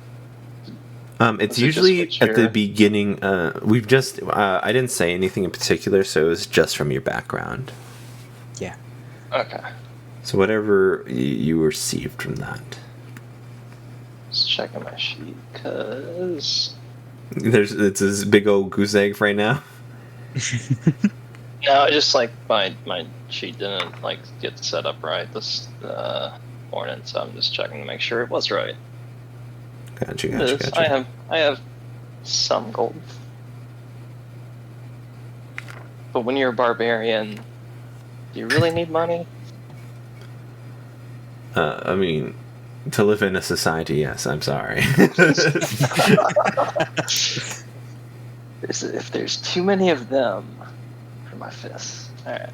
It's usually at the beginning. We've just I didn't say anything in particular, so it was just from your background. Yeah. Okay. So whatever you received from that. Just checking my sheet, cause It's this big old goose egg right now. No, just like my sheet didn't like get set up right this morning, so I'm just checking to make sure it was right. Gotcha. I have some gold, but when you're a barbarian, do you really need money? I mean, to live in a society, yes. I'm sorry. If there's too many of them for my fists. Alright.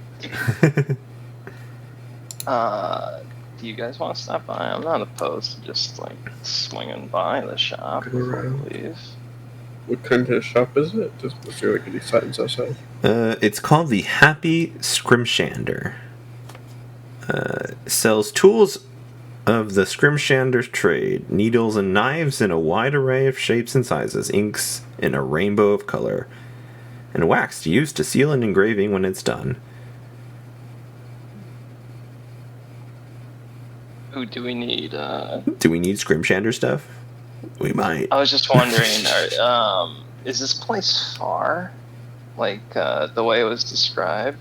Do you guys want to stop by? I'm not opposed to just like swinging by the shop before we leave. What kind of shop is it? Just was there like any signs outside? It's called the Happy Scrimshander. Sells tools of the Scrimshander's trade, needles and knives in a wide array of shapes and sizes, inks in a rainbow of color, and wax used to seal an engraving when it's done. Ooh, do we need Scrimshander stuff? We might. I was just wondering, is this place far? Like the way it was described?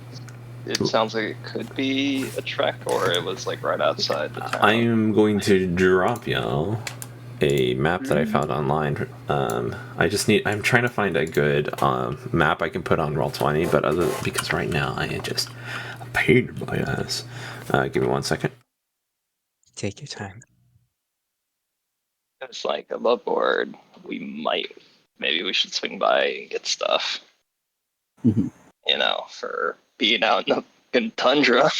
It sounds like it could be a trek, or it was like right outside the town. I am going to drop y'all a map that I found online. I'm trying to find a good map I can put on Roll20, but because right now I am just a pain in my ass. Give me 1 second. Take your time. It's like above board. Maybe we should swing by and get stuff. Mm-hmm. For being out in the tundra.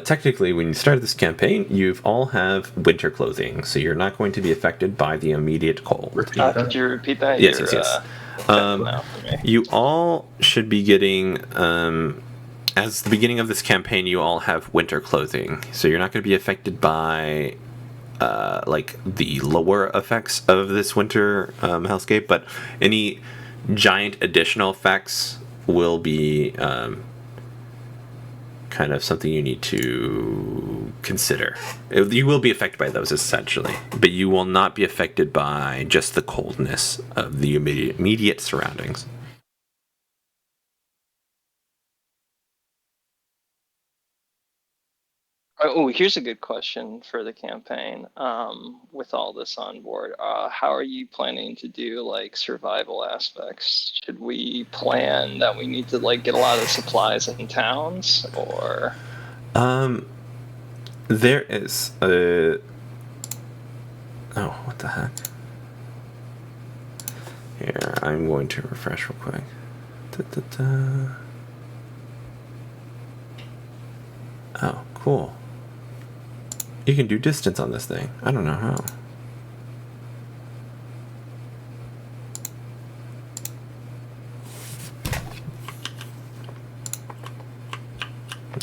Technically, when you started this campaign, you all have winter clothing, so you're not going to be affected by the immediate cold. Could you repeat that? Yes. You all should be getting, as the beginning of this campaign, you all have winter clothing, so you're not going to be affected by like the lower effects of this winter hellscape, but any giant additional effects will be kind of something you need to consider. You will be affected by those essentially, but you will not be affected by just the coldness of the immediate surroundings. Oh, here's a good question for the campaign. With all this on board, how are you planning to do like survival aspects? Should we plan that we need to like get a lot of supplies in towns, or? There is a... Oh, what the heck? Here, I'm going to refresh real quick. Da-da-da. Oh, cool. You can do distance on this thing. I don't know how.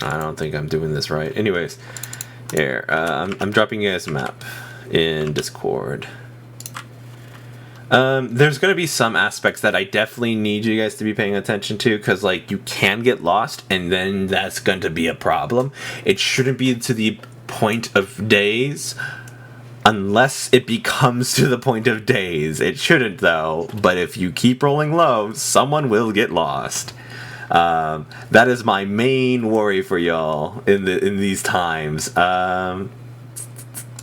I don't think I'm doing this right. Anyways, here, I'm dropping you guys a map in Discord. There's going to be some aspects that I definitely need you guys to be paying attention to, because like you can get lost and then that's going to be a problem. It shouldn't be to the point of days unless it becomes to the point of days. It shouldn't though, but if you keep rolling low, someone will get lost. That is my main worry for y'all in these times.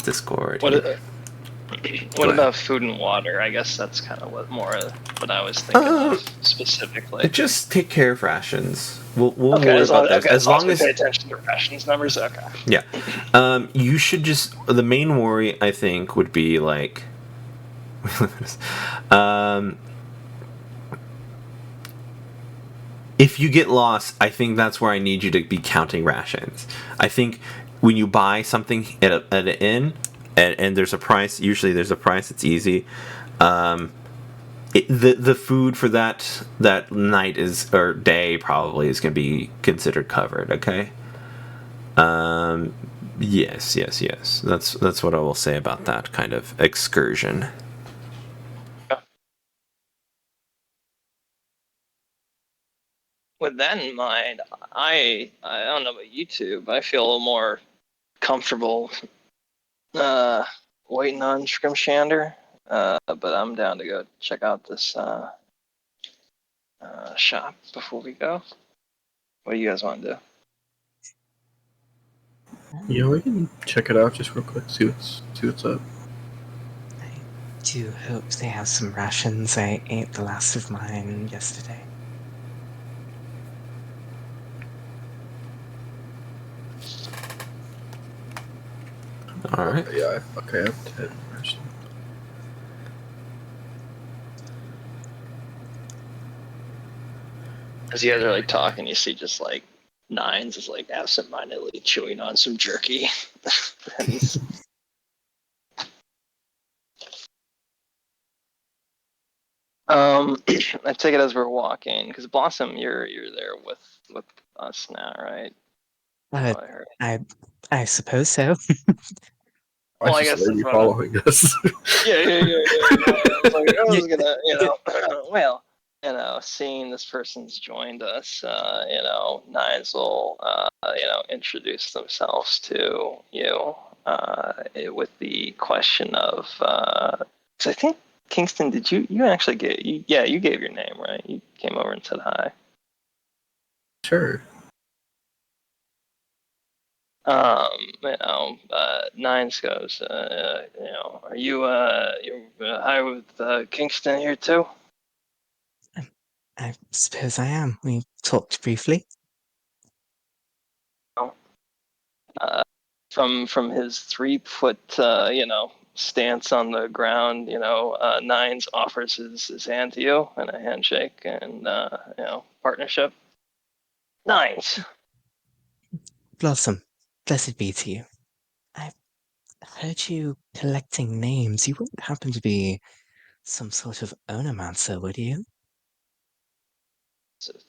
Discord. What about food and water? I guess that's kind of what I was thinking of specifically. Just take care of rations. We'll okay, worry about that. Okay, as long as we pay attention to rations numbers. Okay. Yeah. You should just... The main worry, I think, would be like... if you get lost, I think that's where I need you to be counting rations. I think when you buy something at an inn, and there's a price, usually there's a price, it's easy. The food for that night or day probably is going to be considered covered, okay? Yes. That's what I will say about that kind of excursion. With that in mind, I don't know about YouTube. I feel a little more comfortable waiting on Scrimshander, but I'm down to go check out this shop before we go. What do you guys want to do? Yeah, we can check it out just real quick. See what's up. I do hope they have some rations. I ate the last of mine yesterday. All right. Yeah. Okay. I have 10 rations. As you guys are like talking, you see just like Nines is like absentmindedly chewing on some jerky. And he's I take it as we're walking, because Blossom, you're there with us now, right? I suppose so. Well, I just guess lady following us. Yeah. I was gonna, well, seeing this person's joined us, Nines will, introduce themselves to you with the question of, because I think Kingston, did you actually you gave your name, right? You came over and said hi. Sure. Nines goes, are you you're high with Kingston here too? I suppose I am. We talked briefly. From his 3-foot, stance on the ground, Nines offers his hand to you and a handshake and partnership. Nines. Blossom, blessed be to you. I heard you collecting names. You wouldn't happen to be some sort of onomancer, would you?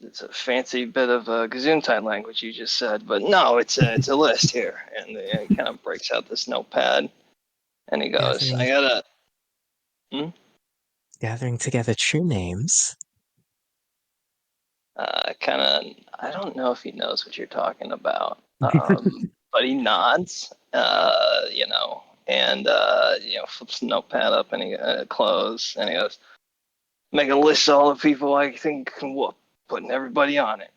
It's a fancy bit of Gesundheit language you just said, but no, it's a list here, and it kind of breaks out this notepad. And he goes, Gathering, I gotta. gathering together true names. Kind of, I don't know if he knows what you're talking about, but he nods, and flips the notepad up and he close, and he goes, make a list of all the people I think can whoop, putting everybody on it.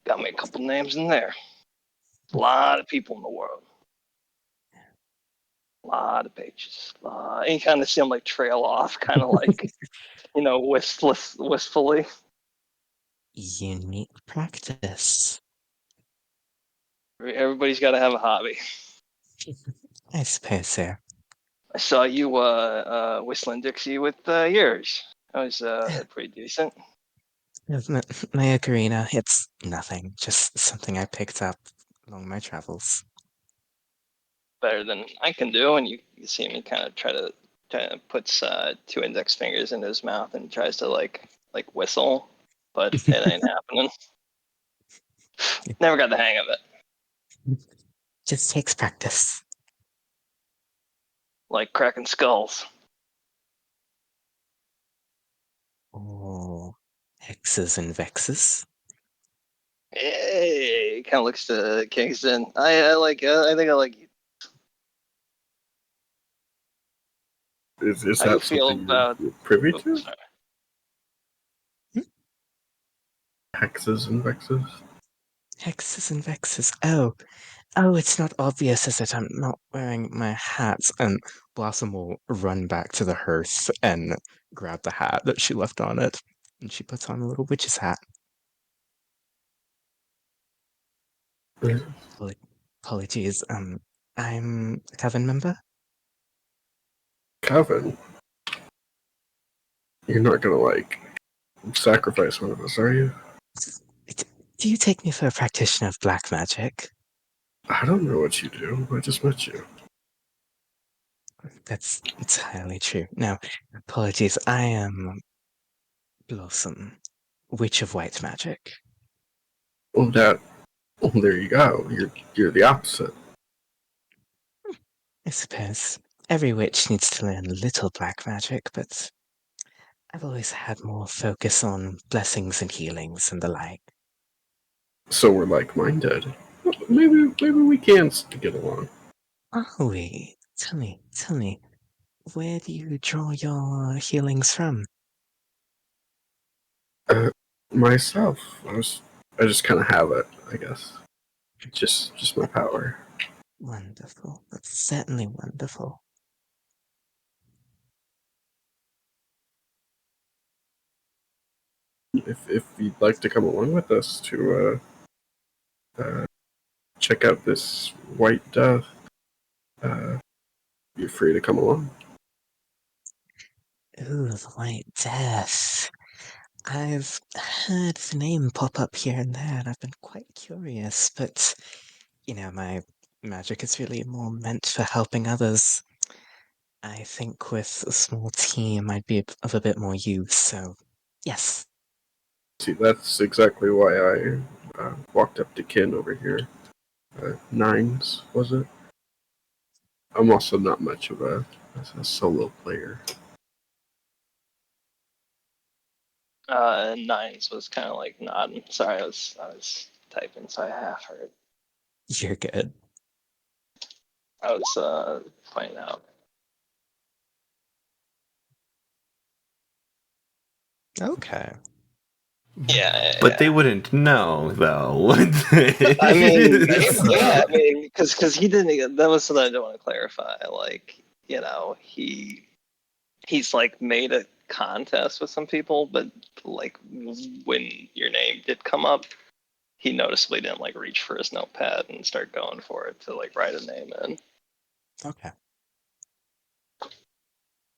Got me a couple names in there. A lot of people in the world. A lot of pages. And you kind of see him like trail off, kind of like, wistfully. Unique practice. Everybody's got to have a hobby. I suppose so. I saw you whistling Dixie with yours. That was pretty decent. My ocarina, it's nothing, just something I picked up along my travels. Better than I can do. And you see me kind of try to puts 2 index fingers into his mouth and tries to like whistle, but it ain't happening. Never got the hang of it. Just takes practice. Like cracking skulls. Oh, hexes and vexes. Hey, kind of looks to Kingston. I like. I think I like you. Is How you that feel something about? you're privy Oh, to? sorry. Hexes and vexes? Hexes and vexes. Oh, it's not obvious, is it? I'm not wearing my hat. And Blossom will run back to the hearth and grab the hat that she left on it. And she puts on a little witch's hat. Uh, Apologies. I'm a coven member. Coven? You're not gonna, sacrifice one of us, are you? Do you take me for a practitioner of black magic? I don't know what you do. I just met you. That's entirely true. Now, apologies. I am Blossom, Witch of White Magic. There you go. You're the opposite. I suppose every witch needs to learn a little black magic, but I've always had more focus on blessings and healings and the like. So we're like-minded. Maybe we can get along. Are we? Tell me, where do you draw your healings from? Myself, I just kind of have it, I guess. Just my power. Wonderful. That's certainly wonderful. If you'd like to come along with us to check out this white dove, you're free to come along. Ooh, the White Death. I've heard the name pop up here and there, and I've been quite curious, but my magic is really more meant for helping others. I think with a small team, I'd be of a bit more use, so yes. See, that's exactly why I walked up to Kin over here. Nines, was it? I'm also not much of a solo player. Nines was kind of like nodding. Sorry, I was typing, so I half heard. You're good. I was pointing out. Okay. Yeah. But they wouldn't know, though, would they? I mean, yeah. I mean, because he didn't. That was something I don't want to clarify. Like, he's like made a contest with some people, but like when your name did come up, he noticeably didn't like reach for his notepad and start going for it to like write a name in. Okay.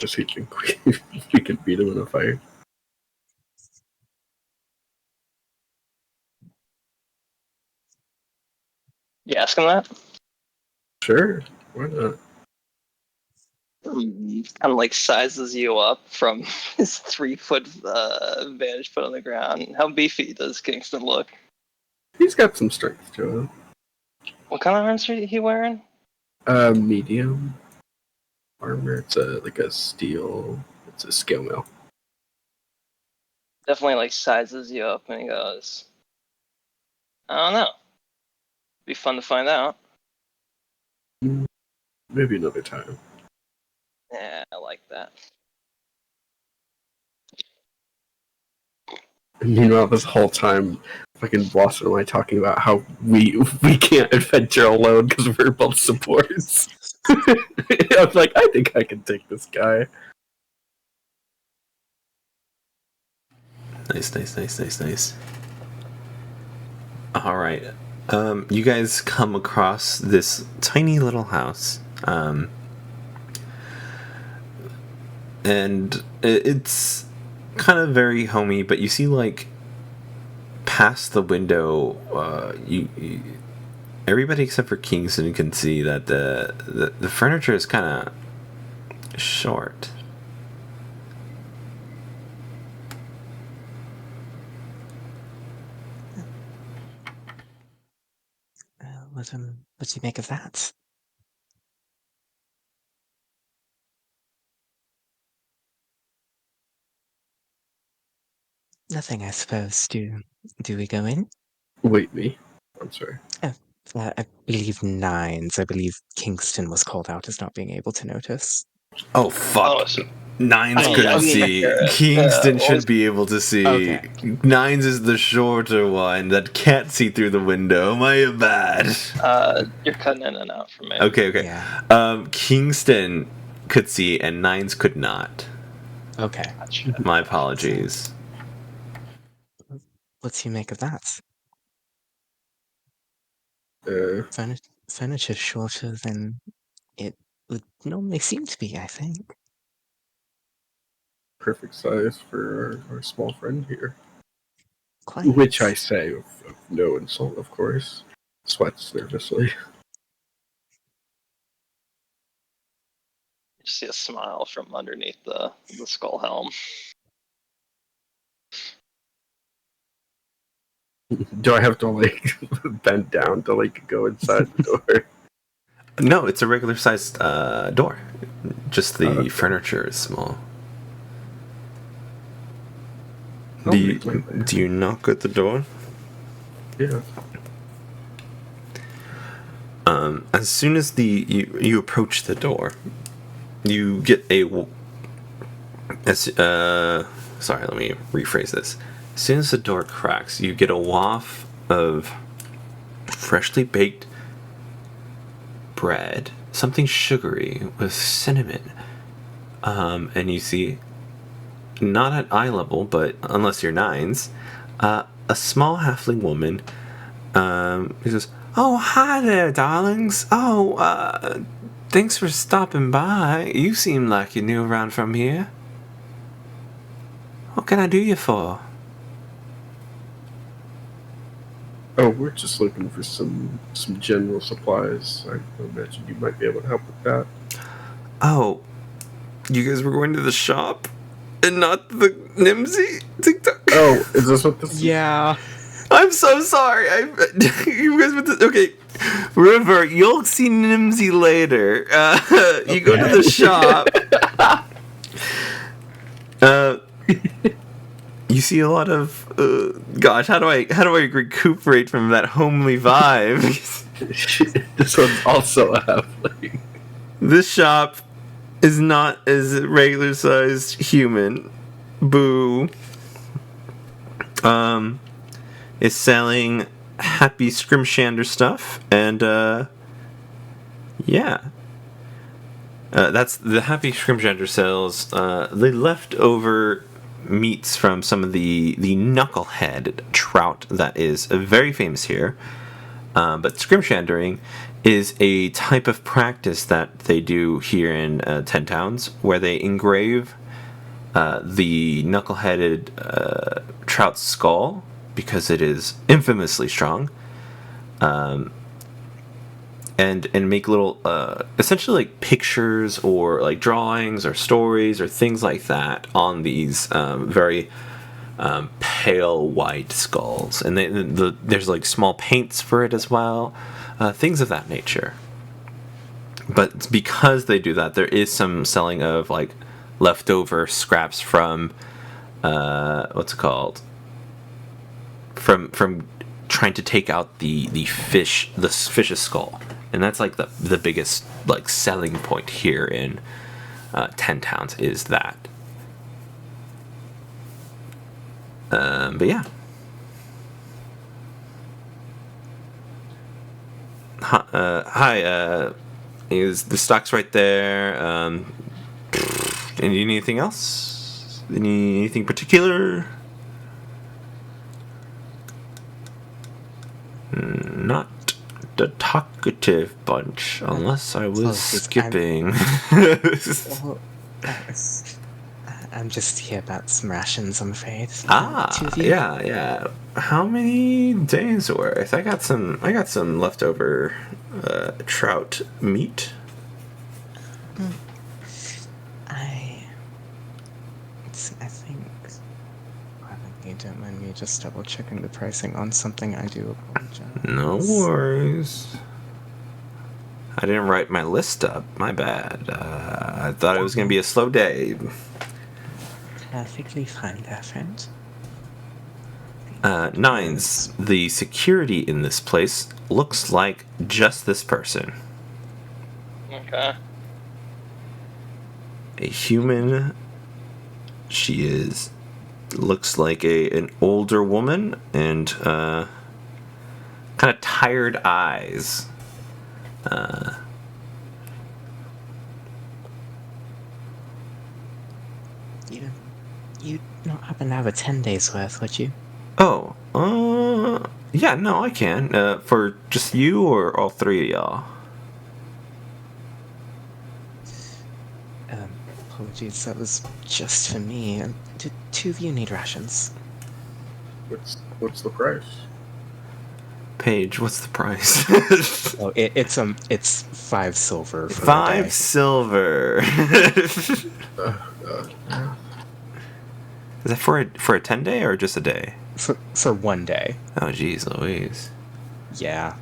Does he think we could beat him in a fight? You ask him that? Sure, why not? Kind of like sizes you up from his 3 foot vantage point on the ground. How beefy does Kingston look? He's got some strength to him. What kind of arms are he wearing? Medium. armor. It's a steel. It's a scale mail. Definitely like sizes you up and he goes, I don't know. Be fun to find out. Maybe another time. Yeah, I like that. And meanwhile, this whole time, fucking Blossom and I talking about how we can't adventure alone because we're both supports. I was like, I think I can take this guy. Nice. All right. You guys come across this tiny little house. And it's kind of very homey, but you see, like, past the window, you everybody except for Kingston can see that the furniture is kind of short. What do you make of that? Nothing, I suppose. Do we go in? Wait, me? I'm sorry. I believe Nines. I believe Kingston was called out as not being able to notice. Oh, fuck. Oh, so Nines I mean, couldn't I mean, see. yeah, Kingston well, should be able to see. Okay. Nines is the shorter one that can't see through the window. My bad. you're cutting in and out for me. Okay. Yeah. Kingston could see and Nines could not. Okay. Gotcha. My apologies. What do you make of that? Furniture shorter than it would normally seem to be, I think. Perfect size for our small friend here. Quite. Which I say of no insult, of course. Sweats nervously. You see a smile from underneath the skull helm. Do I have to like bend down to like go inside the door? No, it's a regular sized door. Just the Okay. furniture is small. I'll Do make my way. you knock at the door? Yeah. As soon as you approach the door, you get sorry, let me rephrase this. As soon as the door cracks, you get a waft of freshly baked bread, something sugary with cinnamon. And you see, not at eye level, but unless you're Nines, a small halfling woman who says, "Oh, hi there, darlings. Oh, thanks for stopping by. You seem like you're new around from here. What can I do you for?" Oh, we're just looking for some general supplies. I imagine you might be able to help with that. Oh, you guys were going to the shop and not the Nimsy TikTok? Oh, is this what this is? Yeah. I'm so sorry. You guys went to, okay. River, you'll see Nimsy later. You go to the shop. You see a lot of gosh, how do I recuperate from that homely vibe? This one's also a halfling. This shop is not as regular sized human. Boo. Is selling happy Scrimshander stuff, and yeah. That's the happy Scrimshander sells the leftover meats from some of the knucklehead trout that is very famous here. But Scrimshandering is a type of practice that they do here in Ten Towns, where they engrave the knuckle-headed trout skull because it is infamously strong, and make little essentially like pictures or like drawings or stories or things like that on these very pale white skulls, and there's like small paints for it as well, things of that nature. But because they do that, there is some selling of like leftover scraps from what's it called? From trying to take out the fish's skull, and that's like the biggest like selling point here in 10 Towns is that. But yeah. Hi, is the stock's right there. Anything else? Anything particular? Not the talkative bunch, unless I was Apologies, skipping. Well, I'm just here about some rations, I'm afraid. Two Ah, of you? yeah. How many days worth? I got some leftover trout meat. I think. Pardon me, don't mind me just double checking the pricing on something. I do apologize. No worries. I didn't write my list up. My bad. I thought it was going to be a slow day. Perfectly fine there, friend. Nines, the security in this place looks like just this person. Okay. A human. She looks like an older woman and kind of tired eyes. You'd not happen to have a 10 days worth, would you? Oh, yeah, no, I can. For just you or all three of y'all? Apologies, that was just for me. Do two of you need rations? What's the price? Paige, what's the price? Oh, it's 5 silver for a 5 day. silver. Is that for a 10-day or just a day? For 1 day. Oh, jeez Louise. Yeah.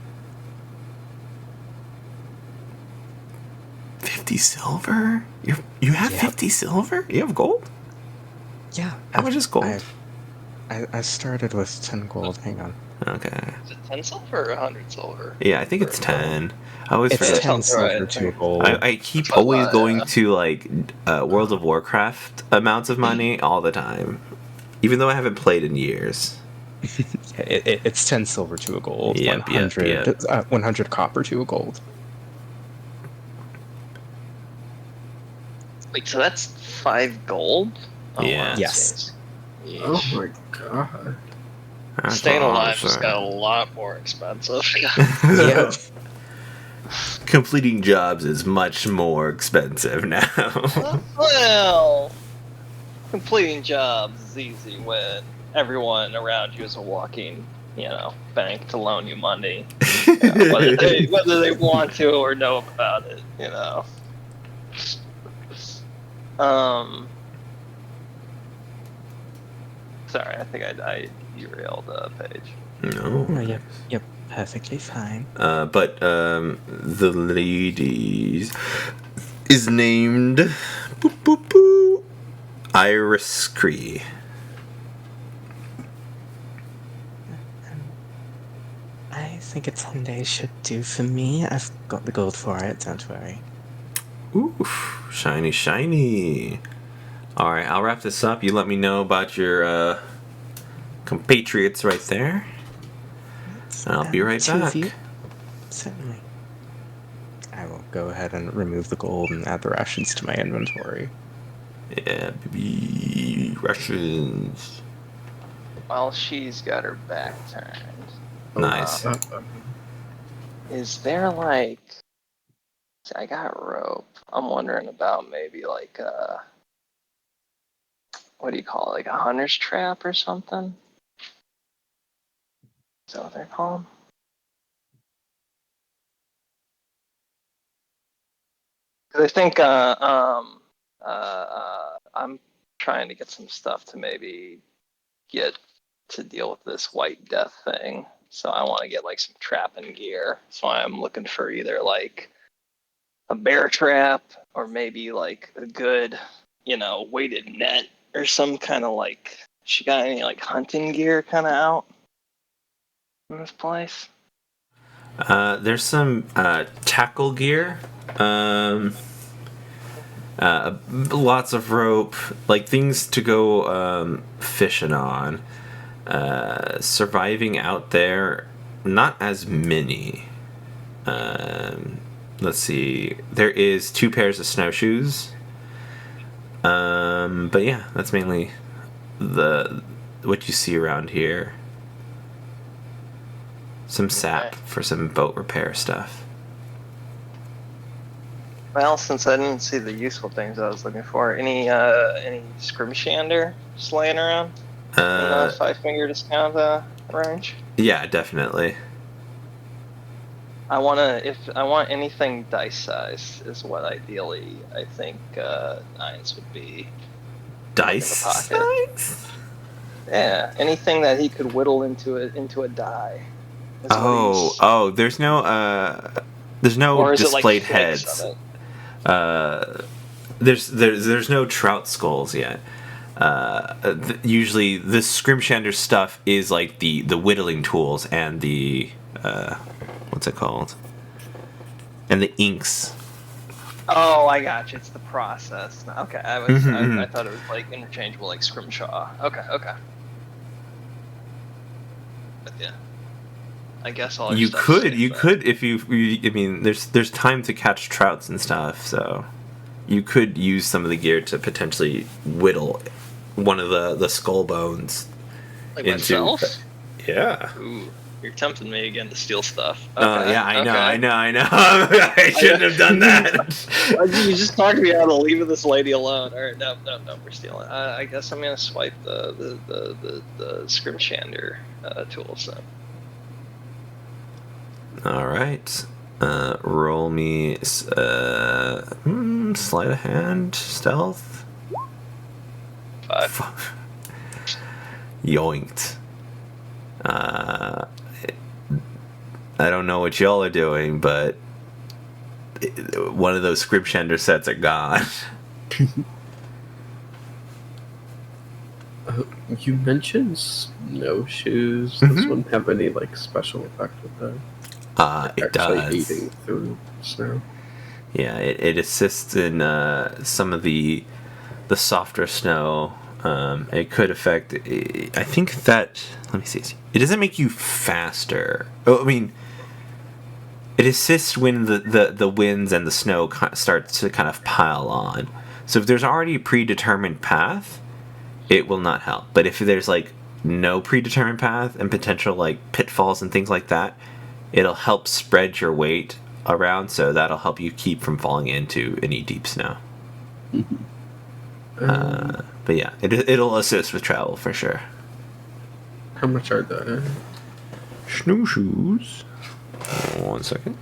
50 silver? You have Yep. 50 silver? You have gold? Yeah. How much is gold? I started with 10 gold. Hang on. Okay. Is it 10 silver or 100 silver? Yeah, I think it's 10. I always It's forget. 10 silver right. to a gold. I keep That's always why, going to like World of Warcraft amounts of money all the time, even though I haven't played in years. It's 10 silver to a gold. Yep, 100 copper to a gold. Wait, so that's 5 gold? Oh, Yeah. wow, Yes. jeez. Oh Yeesh. my god. That's Staying all I'm alive just saying. got a lot more expensive. Yeah. Completing jobs is much more expensive now. Well, completing jobs is easy when everyone around you is a walking, bank to loan you money, whether they want to or know about it, Sorry, I think I derailed the page. No. No, yep, perfectly fine. But the lady is named boop, boop, boop, Iris Cree. I think a 10 days should do for me. I've got the gold for it, don't worry. Oof, shiny. All right, I'll wrap this up. You let me know about your compatriots right there. And I'll be right Two back. of you? Certainly. I will go ahead and remove the gold and add the rations to my inventory. Yeah, baby. Russians. While she's got her back turned, Nice. is there like... I got rope. I'm wondering about maybe like what do you call it? Like a hunter's trap or something? Is that what they're called? Because I think I'm trying to get some stuff to maybe get to deal with this white death thing. So I want to get like some trapping gear. So I'm looking for either like a bear trap, or maybe like a good, weighted net or some kind of like. She got any like hunting gear kind of out in this place? There's some tackle gear. Lots of rope, like things to go fishing on. Surviving out there, not as many. Let's see. There is 2 pairs of snowshoes. But yeah, that's mainly what you see around here. Some sap for some boat repair stuff. Well, since I didn't see the useful things I was looking for, any scrimshander just laying around in the 5-finger discount range? Yeah, definitely. I want anything dice size is what ideally I think 9s would be. Dice size? Yeah, anything that he could whittle into a die. There's no displayed heads. There's no trout skulls yet. Usually, this scrimshander stuff is like the whittling tools and the what's it called? And the inks. Oh, I got you. It's the process. Okay, I thought it was like interchangeable, like scrimshaw. Okay. But yeah, I guess all you could if you I mean, there's time to catch trouts and stuff, so you could use some of the gear to potentially whittle one of the skull bones like into. Myself? Yeah. Ooh, you're tempting me again to steal stuff. Yeah, I know. I shouldn't have done that. You just talked me out of leaving this lady alone. All right, no, we're stealing. I guess I'm gonna swipe the scrimshander tools then. All right. Roll me sleight of hand stealth. 5. Yoinked. I don't know what y'all are doing, but one of those scrimshander sets are gone. You mentioned snowshoes. This wouldn't have any like special effect with that. It does. Eating through snow. Yeah, it assists in some of the softer snow. It could affect. I think that. Let me see. It doesn't make you faster. I mean, it assists when the winds and the snow starts to kind of pile on. So if there's already a predetermined path, it will not help. But if there's like no predetermined path and potential like pitfalls and things like that, it'll help spread your weight around. So that'll help you keep from falling into any deep snow. But yeah, it'll assist with travel for sure. How much are the snowshoes? 1 second.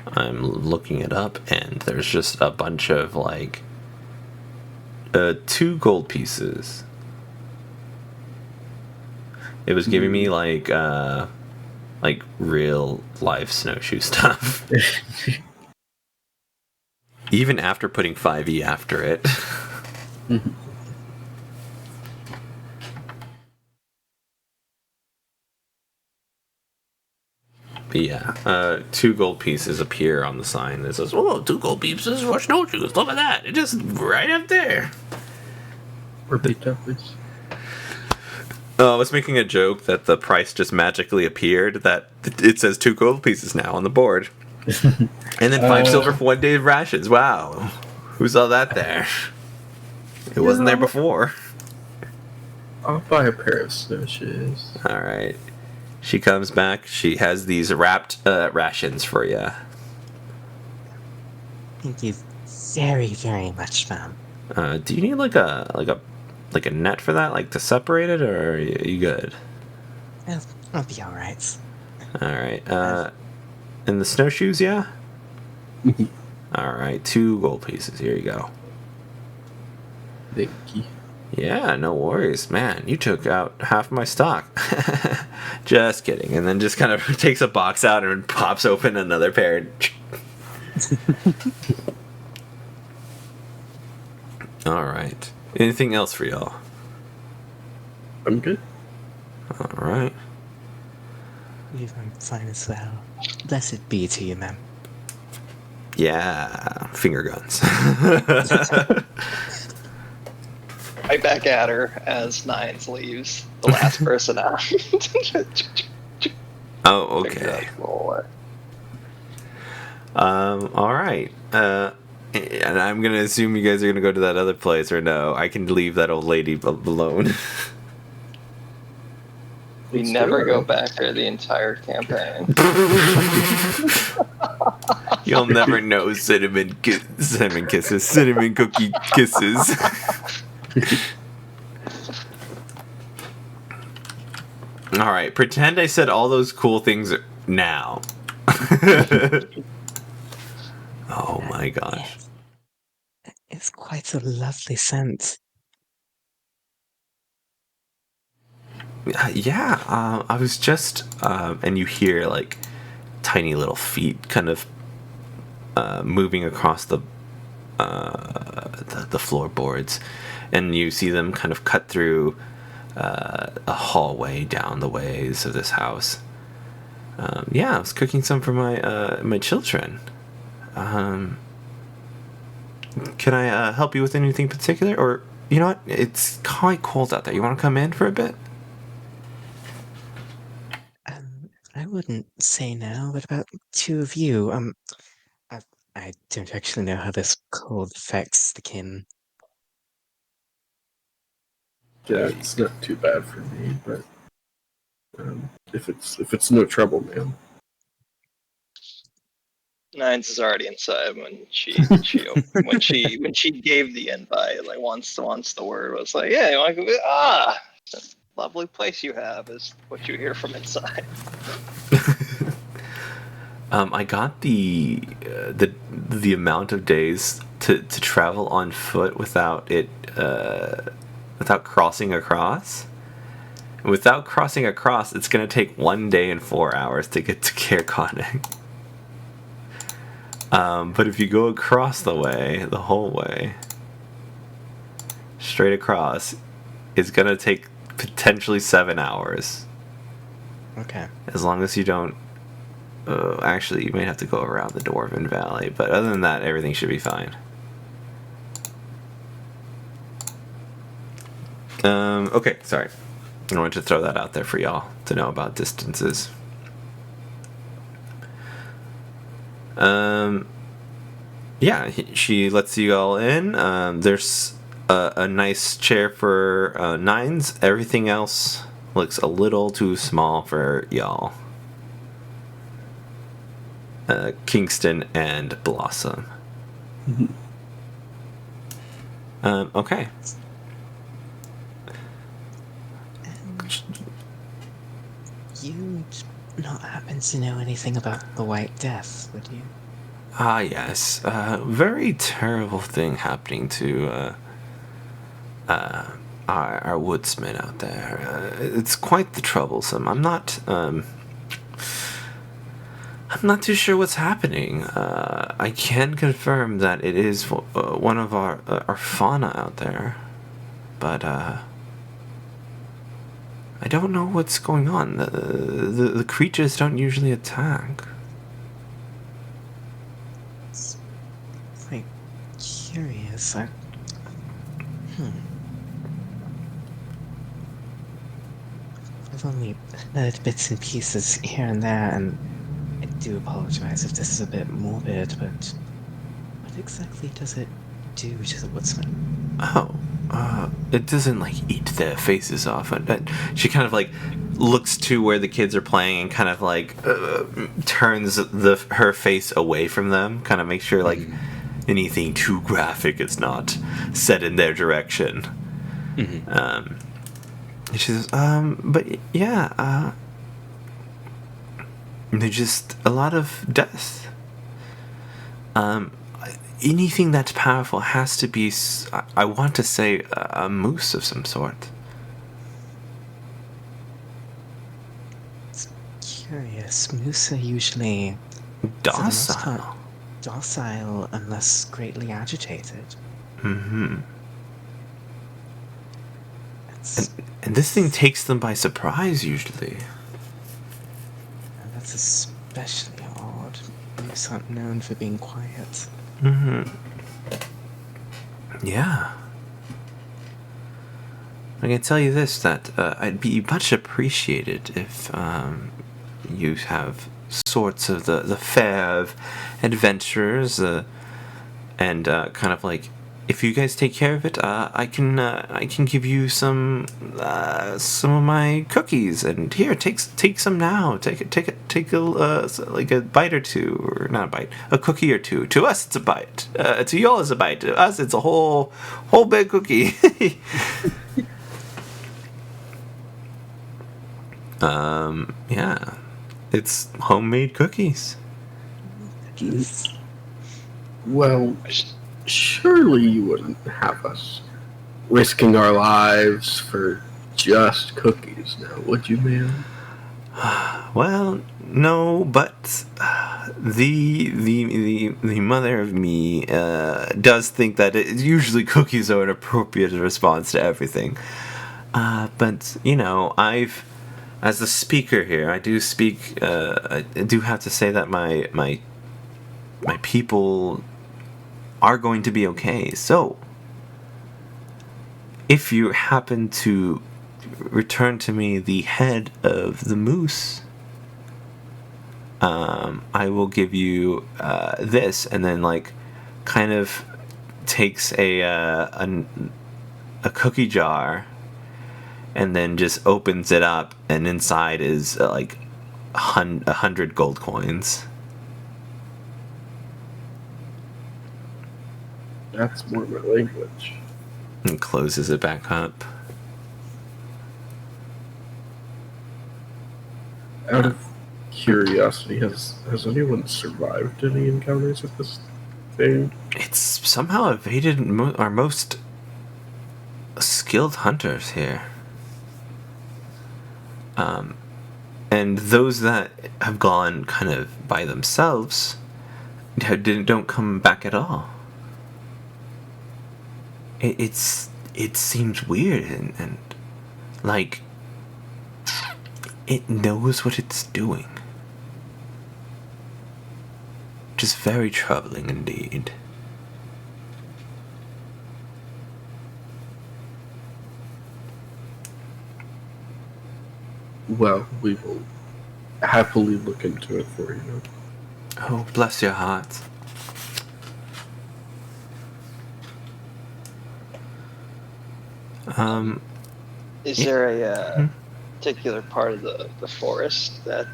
I'm looking it up, and there's just a bunch of like 2 gold pieces. It was giving me like real life snowshoe stuff. Even after putting 5e after it. But yeah, 2 gold pieces appear on the sign that says, "Oh, 2 gold pieces for snowshoes." Look at that! It just right up there. Repeat that, please. I was making a joke that the price just magically appeared. That it says 2 gold pieces now on the board, and then 5 silver for 1 day of rations. Wow, who saw that there? It wasn't there before. I'll buy a pair of snowshoes. All right. She comes back. She has these wrapped rations for you. Thank you very, very much, ma'am. Do you need like a like a net for that, like to separate it, or are you good? I'll be all right. All right. And the snowshoes, yeah. All right, 2 gold pieces. Here you go. Thank you. Yeah, no worries, man. You took out half my stock. Just kidding. And then just kind of takes a box out and pops open another pair. All right. Anything else for y'all? I'm good. All right. I'm fine as well. Blessed be to you, ma'am. Yeah, finger guns. Right back at her as Nines leaves, the last person out. Oh, okay. All right. And I'm gonna assume you guys are gonna go to that other place, or no? I can leave that old lady alone. We never go back there the entire campaign. You'll never know cinnamon kisses, cinnamon cookie kisses. All right, pretend I said all those cool things now. Oh my gosh. It's quite a lovely scent. Yeah, I was just, and you hear like tiny little feet kind of moving across the floorboards, and you see them kind of cut through a hallway down the ways of this house. Yeah, I was cooking some for my children. Can I help you with anything particular, or you know what? It's quite cold out there. You want to come in for a bit? I wouldn't say no. What about 2 of you? I don't actually know how this cold affects the kin. Yeah, it's not too bad for me, but if it's no trouble, man. Nines is already inside when she gave the invite. Like once the word was like, yeah, you want to go? Lovely place you have is what you hear from inside. I got the amount of days to travel on foot without crossing across. Without crossing across, it's gonna take 1 day and 4 hours to get to Kirkconnell. But if you go across the whole way, straight across, it's gonna take potentially 7 hours. Okay. As long as you don't. Actually, you may have to go around the Dwarven Valley, but other than that, everything should be fine. Okay, sorry. I wanted to throw that out there for y'all to know about distances. Yeah, she lets you all in. There's a nice chair for Nines. Everything else looks a little too small for y'all. Kingston and Blossom. Okay. You'd not happen to know anything about the White Death, would you? Ah, yes. Very terrible thing happening to our woodsman out there. It's quite the troublesome. I'm not too sure what's happening. I can confirm that it is one of our fauna out there, but I don't know what's going on. The creatures don't usually attack. It's quite curious. I've only heard bits and pieces here and there, and I do apologize if this is a bit morbid, but what exactly does it do to the woodsman? Oh, it doesn't like eat their faces off. She kind of like looks to where the kids are playing and kind of like turns her face away from them, kind of make sure like anything too graphic is not set in their direction. Mhm. And she says, but yeah, there's just a lot of death. Anything that's powerful has to be, I want to say, a moose of some sort. It's curious. Moose are usually, for the most part, Docile. docile unless greatly agitated. Mm-hmm. It's, And this thing takes them by surprise, usually. that's especially odd. Moose aren't known for being quiet. Yeah. I can tell you this, that I'd be much appreciated if you have sorts of the fare of adventures, and kind of like, if you guys take care of it, I can give you some of my cookies, and here, take some now. Take a like a bite or two, or not a bite, a cookie or two. To us, it's a bite. To y'all, it's a bite. To us, it's a whole big cookie. Yeah, it's homemade cookies. Well, surely you wouldn't have us risking our lives for just cookies now, would you, ma'am? Well, no, but the mother of me does think that usually cookies are an appropriate response to everything. But you know, as the speaker here, I do speak. I do have to say that my people are going to be okay. So, if you happen to return to me the head of the moose, I will give you this, and then like kind of takes a cookie jar, and then just opens it up, and inside is like 100 gold coins. That's more my language. And closes it back up. Out of curiosity, has anyone survived any encounters with this thing? It's somehow evaded our most skilled hunters here. And those that have gone kind of by themselves don't come back at all. It seems weird, and like it knows what it's doing. Just very troubling indeed. Well, we will happily look into it for you. Oh, bless your heart. Is there a particular part of the forest that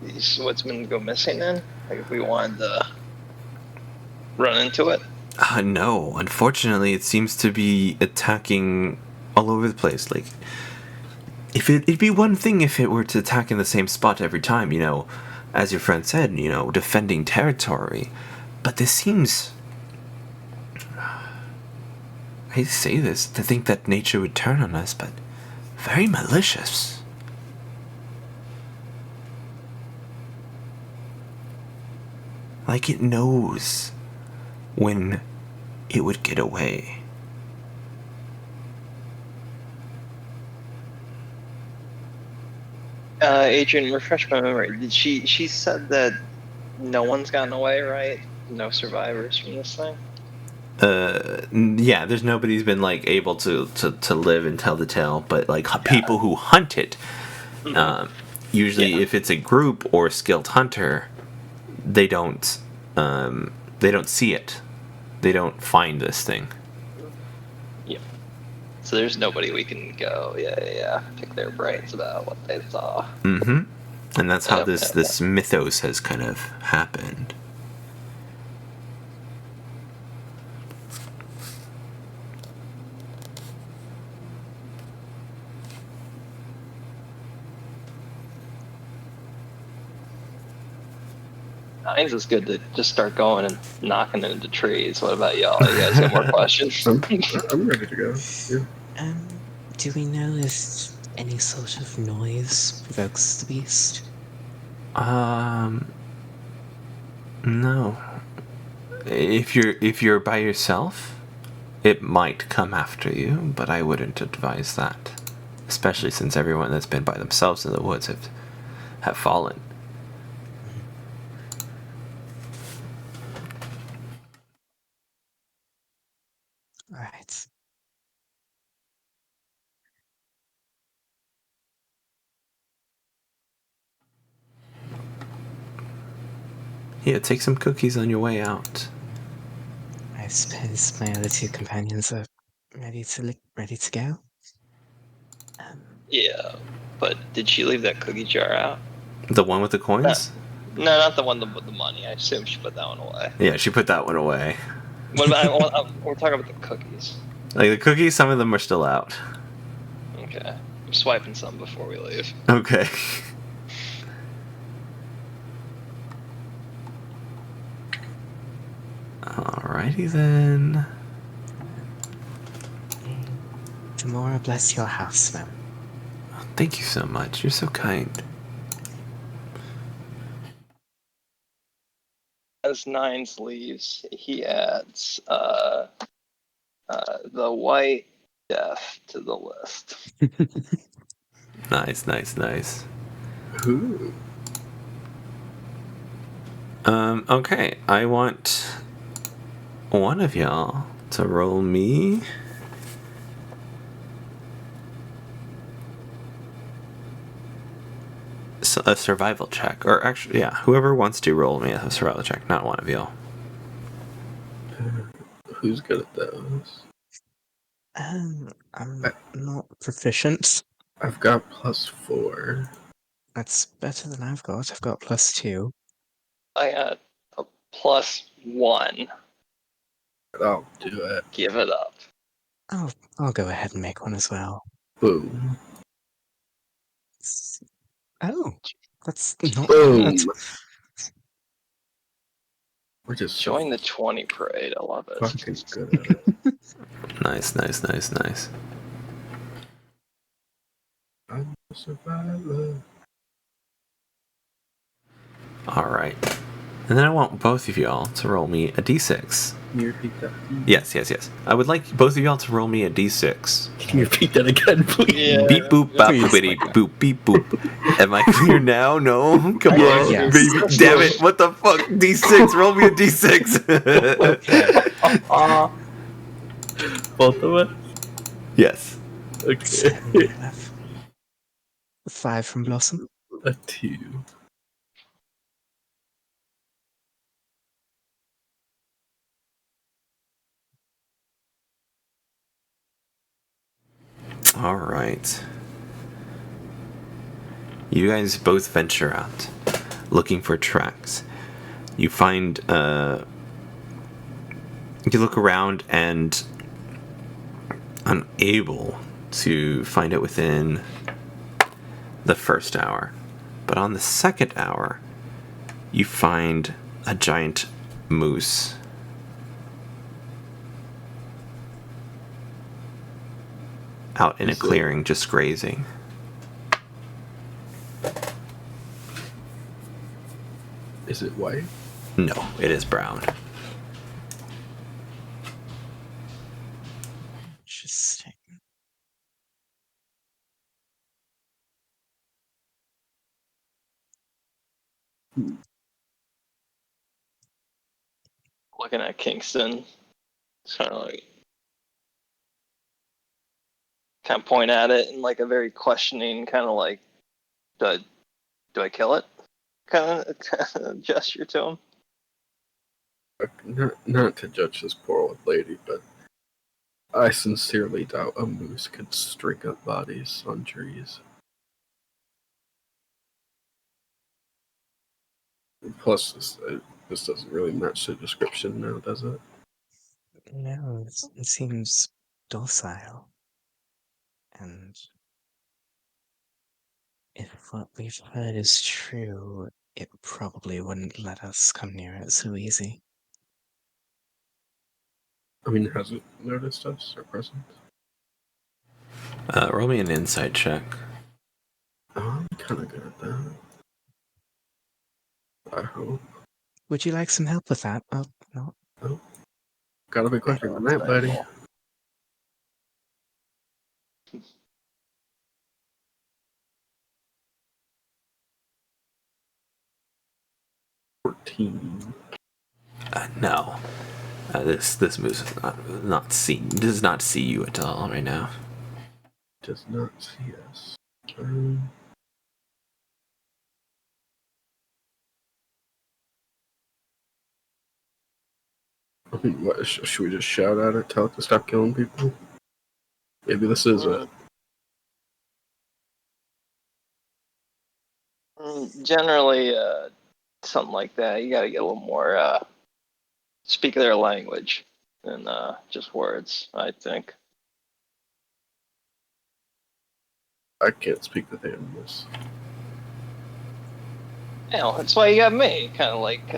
these woodsmen go missing in? Like if we wanted to run into it? No, unfortunately, it seems to be attacking all over the place. Like, it'd be one thing if it were to attack in the same spot every time, you know, as your friend said, you know, defending territory. But this seems, I hate to say this, to think that nature would turn on us, but very malicious. Like it knows when it would get away. Adrian, refresh my memory. Did she said that no one's gotten away, right? No survivors from this thing? Yeah, there's nobody's been like able to live and tell the tale, but like people who hunt it, usually if it's a group or a skilled hunter, they don't see it, they don't find this thing. Yep. So there's nobody we can go, pick their brains about what they saw. Mm-hmm. And that's how this mythos has kind of happened. Heinz is good to just start going and knocking into trees. What about y'all? You guys got more questions? I'm ready to go. Yeah. Do we know if any sort of noise provokes the beast? No. If you're by yourself, it might come after you, but I wouldn't advise that. Especially since everyone that's been by themselves in the woods have fallen. Alright. Yeah, take some cookies on your way out. I suppose my other two companions are ready to go. Yeah, but did she leave that cookie jar out? The one with the coins? No, not the one with the money. I assume she put that one away. Yeah, she put that one away. What about? We're talking about the cookies. Like the cookies, some of them are still out. Okay, I'm swiping some before we leave. Okay. Alrighty then. Tamora, bless your house, ma'am. Thank you so much. You're so kind. As Nines leaves, he adds the White Death to the list. Nice, nice, nice. Ooh. Okay. I want one of y'all to roll me a survival check. Or actually, yeah, whoever wants to roll me a survival check, not one of y'all. Who's good at those? I'm not proficient. I've got +4. That's better than I've got. I've got +2. I got a +1. I'll do it. Give it up. I'll go ahead and make one as well. Boom. Oh, that's not Boom. bad. We're just Join the 20 parade. I love it. fucking good at it. Nice, nice, nice, nice. I'm a survivor. Alright. And then I want both of y'all to roll me a d6. Can you repeat that? Yes, yes, yes. I would like both of y'all to roll me a d6. Can you repeat that again, please? Yeah. Beep boop bop Please. boopity boop beep boop. Am I clear now? No? Come Yeah, on, yes. baby. Damn it. What the fuck? D6. Roll me a d6. Okay. Both of us? Yes. Okay. 7 left. 5 from Blossom. A 2. Alright. You guys both venture out, looking for tracks. You find, you look around and unable to find it within the first hour. But on the second hour, you find a giant moose. Out in a clearing, just grazing. Is it white? No, it is brown. Interesting. Looking at Kingston, kind of point at it in like a very questioning kind of like, do I kill it? Kind of gesture to him. Not to judge this poor old lady, but I sincerely doubt a moose could string up bodies on trees. Plus, this doesn't really match the description now, does it? No, it seems docile. And if what we've heard is true, it probably wouldn't let us come near it so easy. I mean, has it noticed us, our presence? Roll me an insight check. Oh, I'm kind of good at that. I hope. Would you like some help with that? Oh, no. Oh, gotta be quicker than that, buddy. 14. No. This moose is does not see you at all right now. Does not see us. I mean, what, should we just shout at it, tell it to stop killing people? Maybe this is it. Generally, something like that, you gotta get a little more speak their language than just words, I think. I can't speak with animals. You know, that's why you got me. Kind of like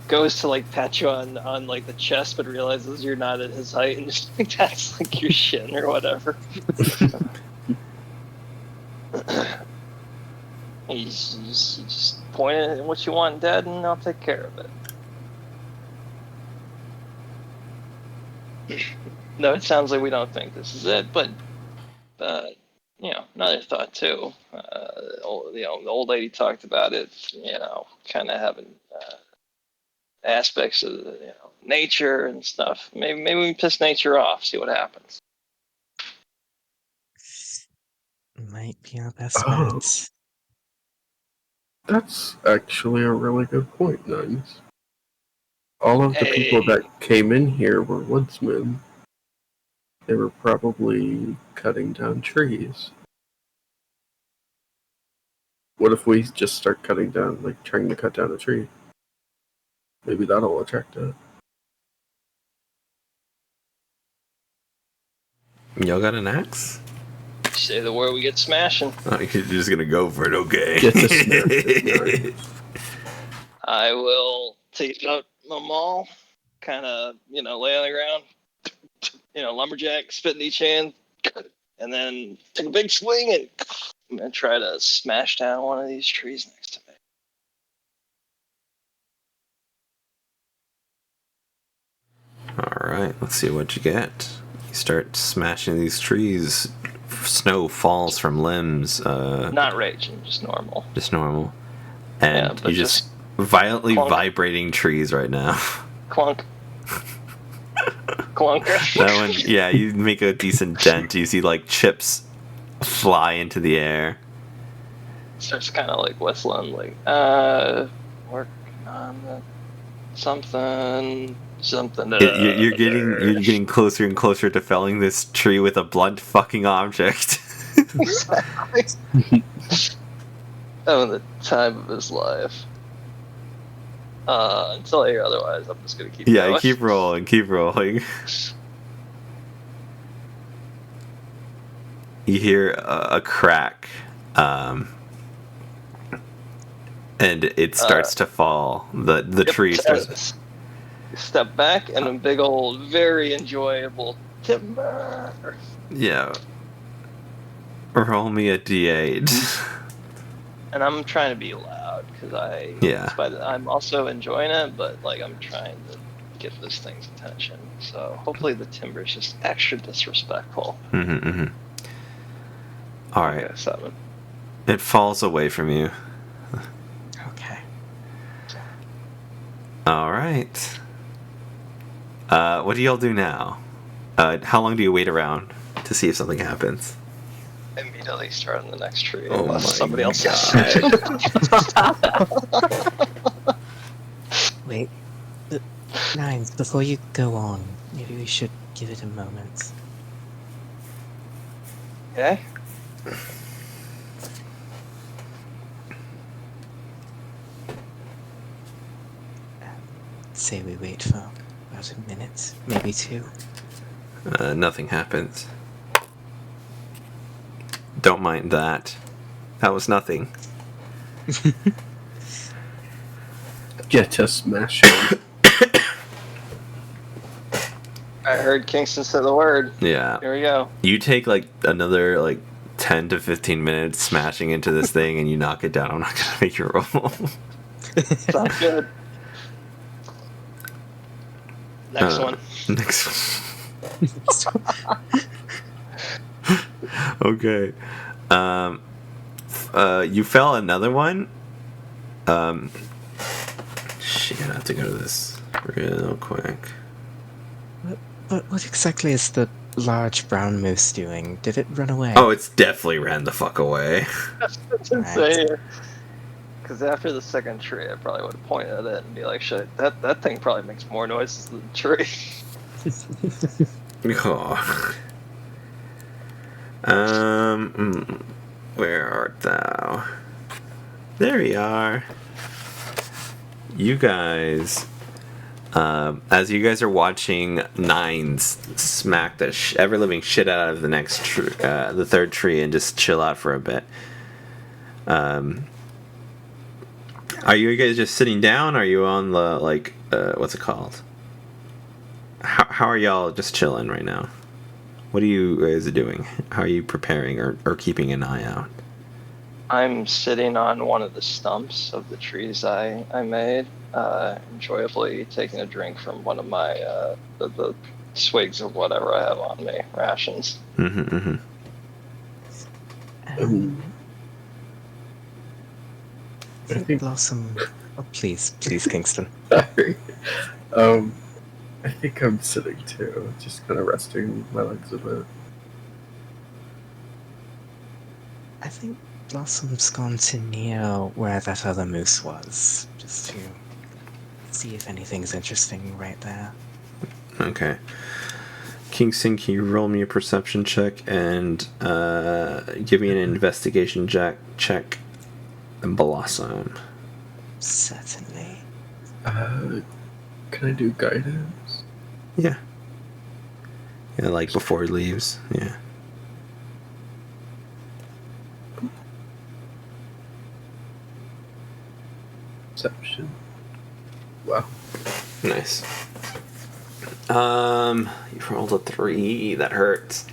goes to like pat you on like the chest, but realizes you're not at his height and just like that's like your shin or whatever. you just point at what you want, Dad, and I'll take care of it. No, it sounds like we don't think this is it, but you know, another thought too. The old lady talked about it. You know, kind of having aspects of nature and stuff. Maybe we piss nature off, see what happens. Might be our best Oh. bet. That's actually a really good point, Nines. All of the people Hey. that came in here were woodsmen. They were probably cutting down trees. What if we just start cutting down, like trying to cut down a tree? Maybe that'll attract it. Y'all got an axe? Say the word, we get smashing. Oh, you're just gonna go for it, okay? Get to smash it, I will take out my maul, kind of, lay on the ground, lumberjack, spit in each hand, and then take a big swing and I'm going to try to smash down one of these trees next to me. Alright, let's see what you get. You start smashing these trees. Snow falls from limbs. Not raging, just normal. Just normal. And but you just violently clunk. Vibrating trees right now. Clunk. Clunker. That one, yeah, you make a decent dent. You see like chips fly into the air. Starts kind of like whistling, like, working on something. You're getting closer and closer to felling this tree with a blunt fucking object. Having the time of his life. Until I hear otherwise, I'm just gonna keep going. Keep rolling. You hear a crack, and it starts to fall. The tree starts. Step back, and a big old, very enjoyable timber. Yeah. Roll me a d8. And I'm trying to be loud because I'm also enjoying it, but like I'm trying to get this thing's attention. So hopefully the timber's just extra disrespectful. All right. Okay, 7. It falls away from you. Okay. All right. What do y'all do now? How long do you wait around to see if something happens? Immediately start on the next tree Oh unless my somebody else Wait. Nines, before you go on, maybe we should give it a moment. Okay. Say we wait for about a minute, maybe 2. Nothing happens. Don't mind that. That was nothing. get to smashing. I heard Kingston say the word. Yeah. Here we go. You take like another like 10 to 15 minutes smashing into this thing and you knock it down. I'm not gonna make you roll. Sounds good. Next one. Next one. Okay. You fell another one. Shit, I have to go to this real quick. But what exactly is the large brown moose doing? Did it run away? Oh, it's definitely ran the fuck away. Because after the second tree, I probably would have pointed at it and be like, "Shit, that thing probably makes more noises than the tree." Oh. Where art thou? There you are. You guys, as you guys are watching Nines smack the ever living shit out of the next the third tree and just chill out for a bit. Are you guys just sitting down? Are you on the like what's it called? How are y'all just chilling right now? What are you guys doing? How are you preparing or keeping an eye out? I'm sitting on one of the stumps of the trees I made, enjoyably taking a drink from one of my the swigs of whatever I have on me, rations. Mm-hmm. I think Blossom. Oh, please, Kingston. Sorry. I think I'm sitting too, just kind of resting my legs a bit. I think Blossom's gone to near where that other moose was, just to see if anything's interesting right there. Okay. Kingston, can you roll me a perception check and give me an investigation check and Blossom? Certainly. Can I do guidance? Yeah. Yeah, like before he leaves. Yeah. Perception. Wow. Nice. You rolled a 3. That hurts.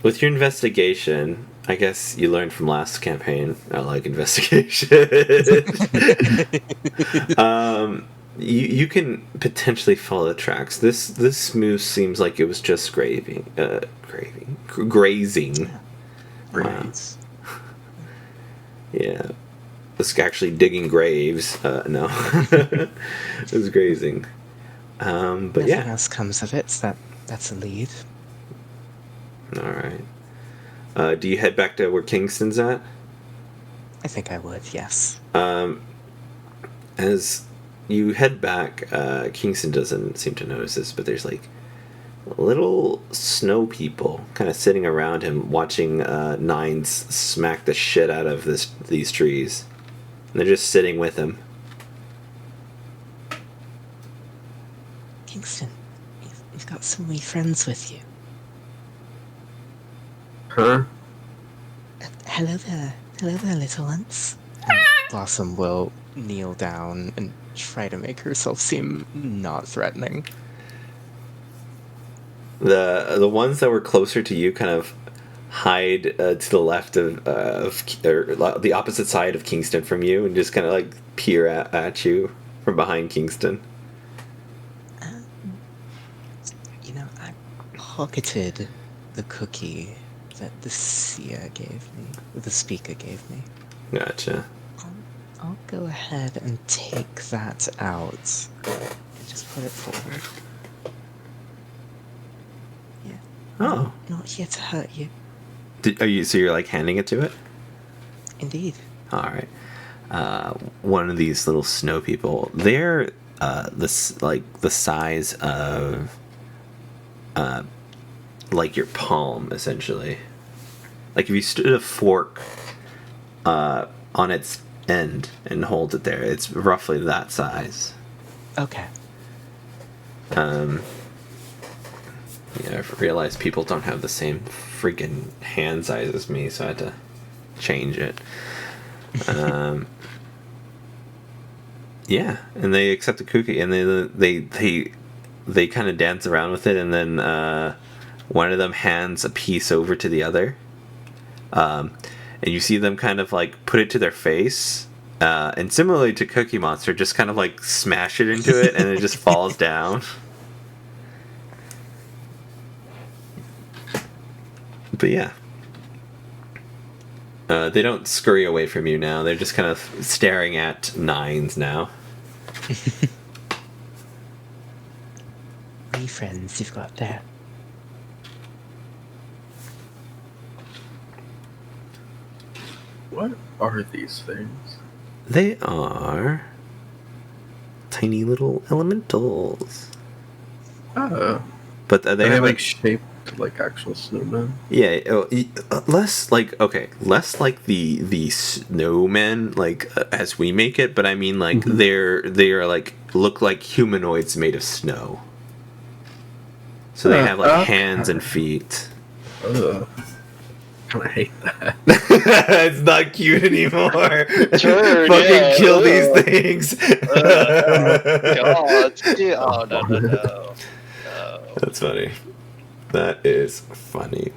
With your investigation, I guess you learned from last campaign. I like investigation. You can potentially follow the tracks. This moose seems like it was just grazing. Right. Yeah. It's actually digging graves. No. It was grazing. But Nothing yeah. else comes of it. That's a lead. Alright. Do you head back to where Kingston's at? I think I would, yes. As you head back, Kingston doesn't seem to notice this, but there's like little snow people kind of sitting around him watching Nines smack the shit out of these trees. And they're just sitting with him. Kingston, you've got some wee friends with you. Huh? Hello there, little ones. And Blossom will kneel down and try to make herself seem not threatening. The ones that were closer to you kind of hide to the left of or the opposite side of Kingston from you and just kind of like peer at you from behind Kingston. I pocketed the cookie that the speaker gave me. Gotcha. I'll go ahead and take that out and just put it forward. Yeah. Oh. Not here to hurt you. So you're like handing it to it? Indeed. All right. One of these little snow people. They're the size of like your palm, essentially. Like if you stood a fork on its end and hold it there, it's roughly that size. Okay. Yeah, I've realized people don't have the same freaking hand size as me, so I had to change it. Yeah, and they accept the cookie, and they kind of dance around with it, and then one of them hands a piece over to the other, and you see them kind of like put it to their face, and similarly to Cookie Monster, just kind of like smash it into it, and it just falls down. But yeah. They don't scurry away from you now. They're just kind of staring at nines now. Three friends you've got there. What are these things? They are tiny little elementals. Oh. But Are they have like shaped like actual snowmen? Yeah, less like less like the snowmen like as we make it, but I mean like they are like look like humanoids made of snow. So they have like hands and feet. Ugh. I hate that. It's not cute anymore. Sure, Fucking kill these ugh. things. God, oh no. That's funny. That is funny.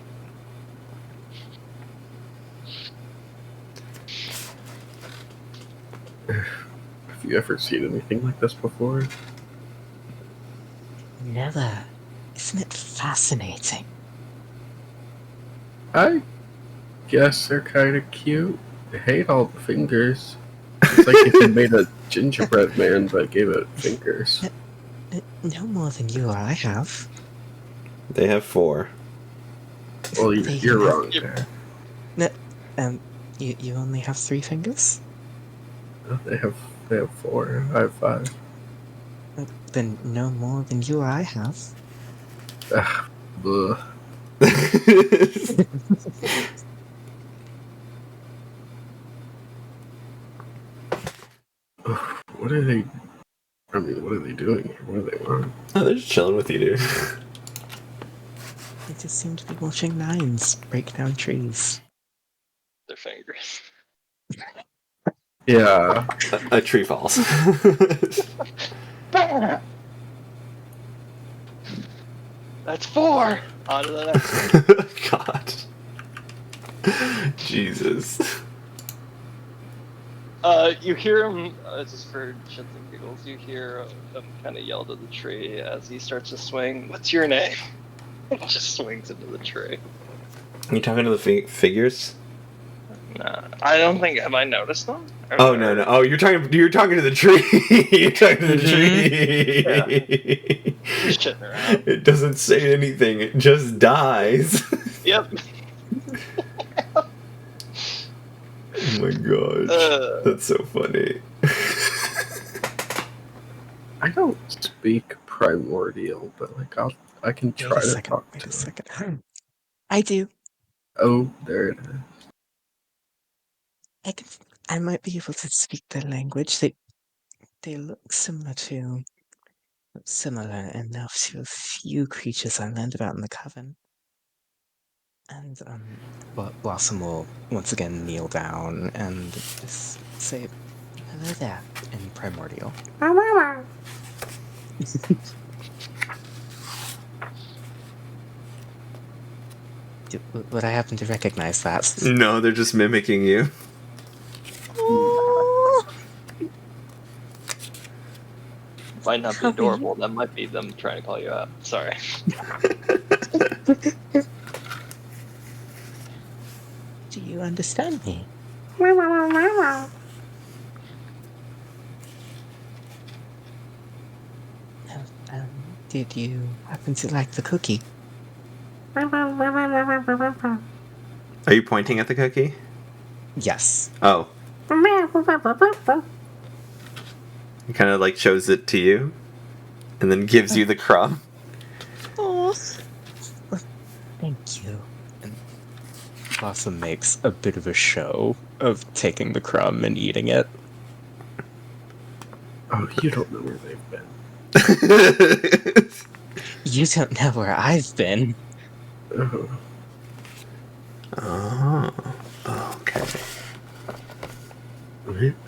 Have you ever seen anything like this before? Never. Isn't it fascinating? I guess they're kind of cute. I hate all the fingers. It's like if you made a gingerbread man but gave it fingers. No more than you or I have. They have 4. Well, They you're have- wrong there. No, you only have 3 fingers? No, they have 4. I have 5. Then no more than you or I have. Ugh. Ugh. What are they? I mean, what are they doing here? What do they want? Oh, they're just chilling with you, dude. They just seem to be watching nines break down trees. Their fingers. Yeah. A tree falls. That's 4. On to the next. God. Jesus. You hear him, just for shits and giggles, you hear him kind of yell to the tree as he starts to swing. What's your name? Just swings into the tree. You talking to the figures? Nah, I don't think. Have I noticed them? Oh no! Oh, you're talking to the tree. You're talking to the tree. Just shitting around. It doesn't say anything. It just dies. Yep. Oh my gosh, that's so funny. I don't speak primordial, but like I can try to talk Wait to a them. second. I do. Oh, there it is. I might be able to speak their language. They look similar enough to a few creatures I learned about in the Coven. And Blossom will once again kneel down and just say, "Hello there," in primordial. Would I happen to recognize that? No, they're just mimicking you. Might not be adorable. That might be them trying to call you out. Sorry. Do you understand me? Did you happen to like the cookie? Are you pointing at the cookie? Yes. Oh. He kind of like shows it to you, and then gives you the crumb. Oh, thank you. And Blossom makes a bit of a show of taking the crumb and eating it. Oh, you don't know where they've been. You don't know where I've been. Oh, okay.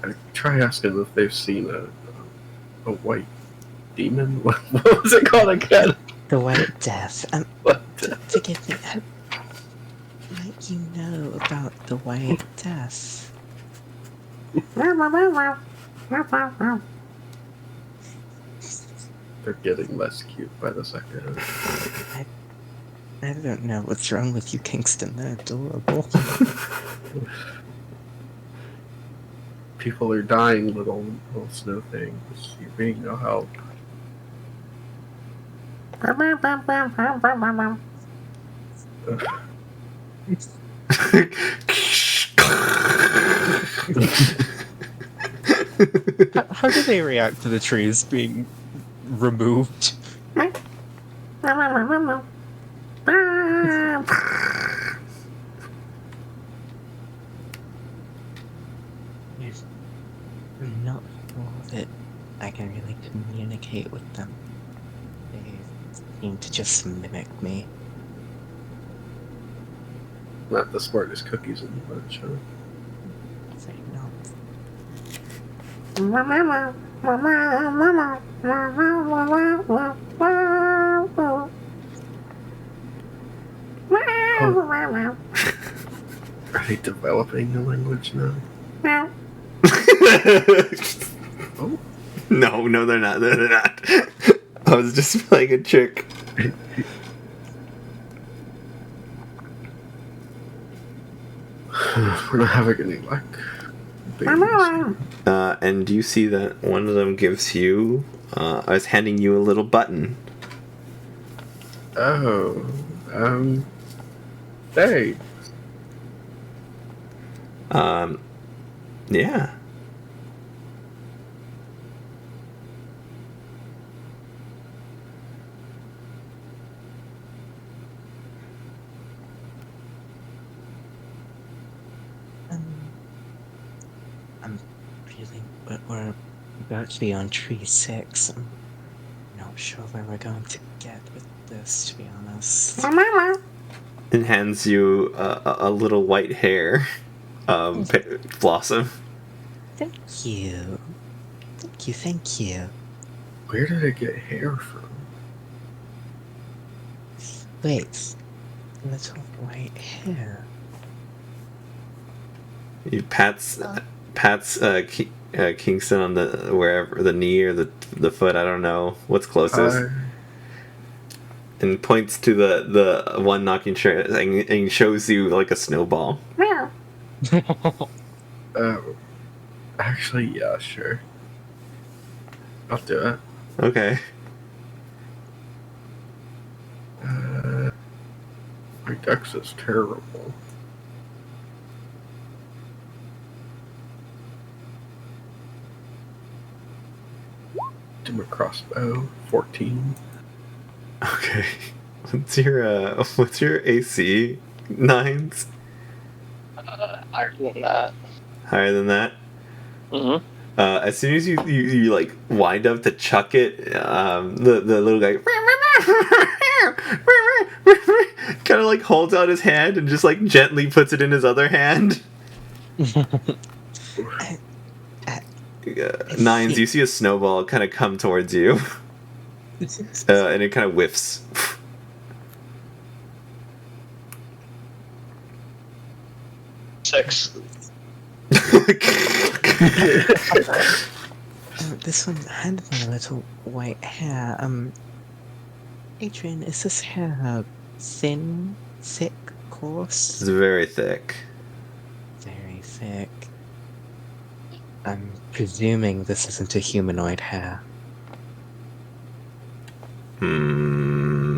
I try asking them if they've seen a A white demon? What was it called again? The White Death. What? Forgive me. Might you know about the White Death? They're getting less cute by the second. I don't know what's wrong with you, Kingston. They're adorable. People are dying, little snow things. You're being no help. How do they react to the trees being removed? I'm not sure that I can really communicate with them. They seem to just mimic me. Not the smartest cookies in the bunch, huh? Say no. Are they developing the language now? Oh. No, they're not. They're not. I was just playing a trick. We're not having any luck. Babies. And you see that one of them gives you, I was handing you a little button. Oh, hey. Yeah. I'm feeling we're about to be on tree 6. I'm not sure where we're going to get with this, to be honest. And hands you a little white hair blossom. Thank you. Thank you. Where did I get hair from? Wait. Little white hair. He pats Kingston on the wherever, the knee or the foot, I don't know what's closest, and points to the one knocking chair and shows you like a snowball. Actually, yeah, sure. I'll do it. Okay. My dex is terrible. Do my crossbow, 14. Okay. What's your AC? 9s? Higher than that. Higher than that? Mm-hmm. As soon as you like wind up to chuck it, the little guy kind of like holds out his hand and just like gently puts it in his other hand. 9s, you see a snowball kind of come towards you, and it kind of whiffs. 6. This one handed me a little white hair. Adrian, is this hair thin, thick, coarse? It's very thick. Very thick. I'm presuming this isn't a humanoid hair.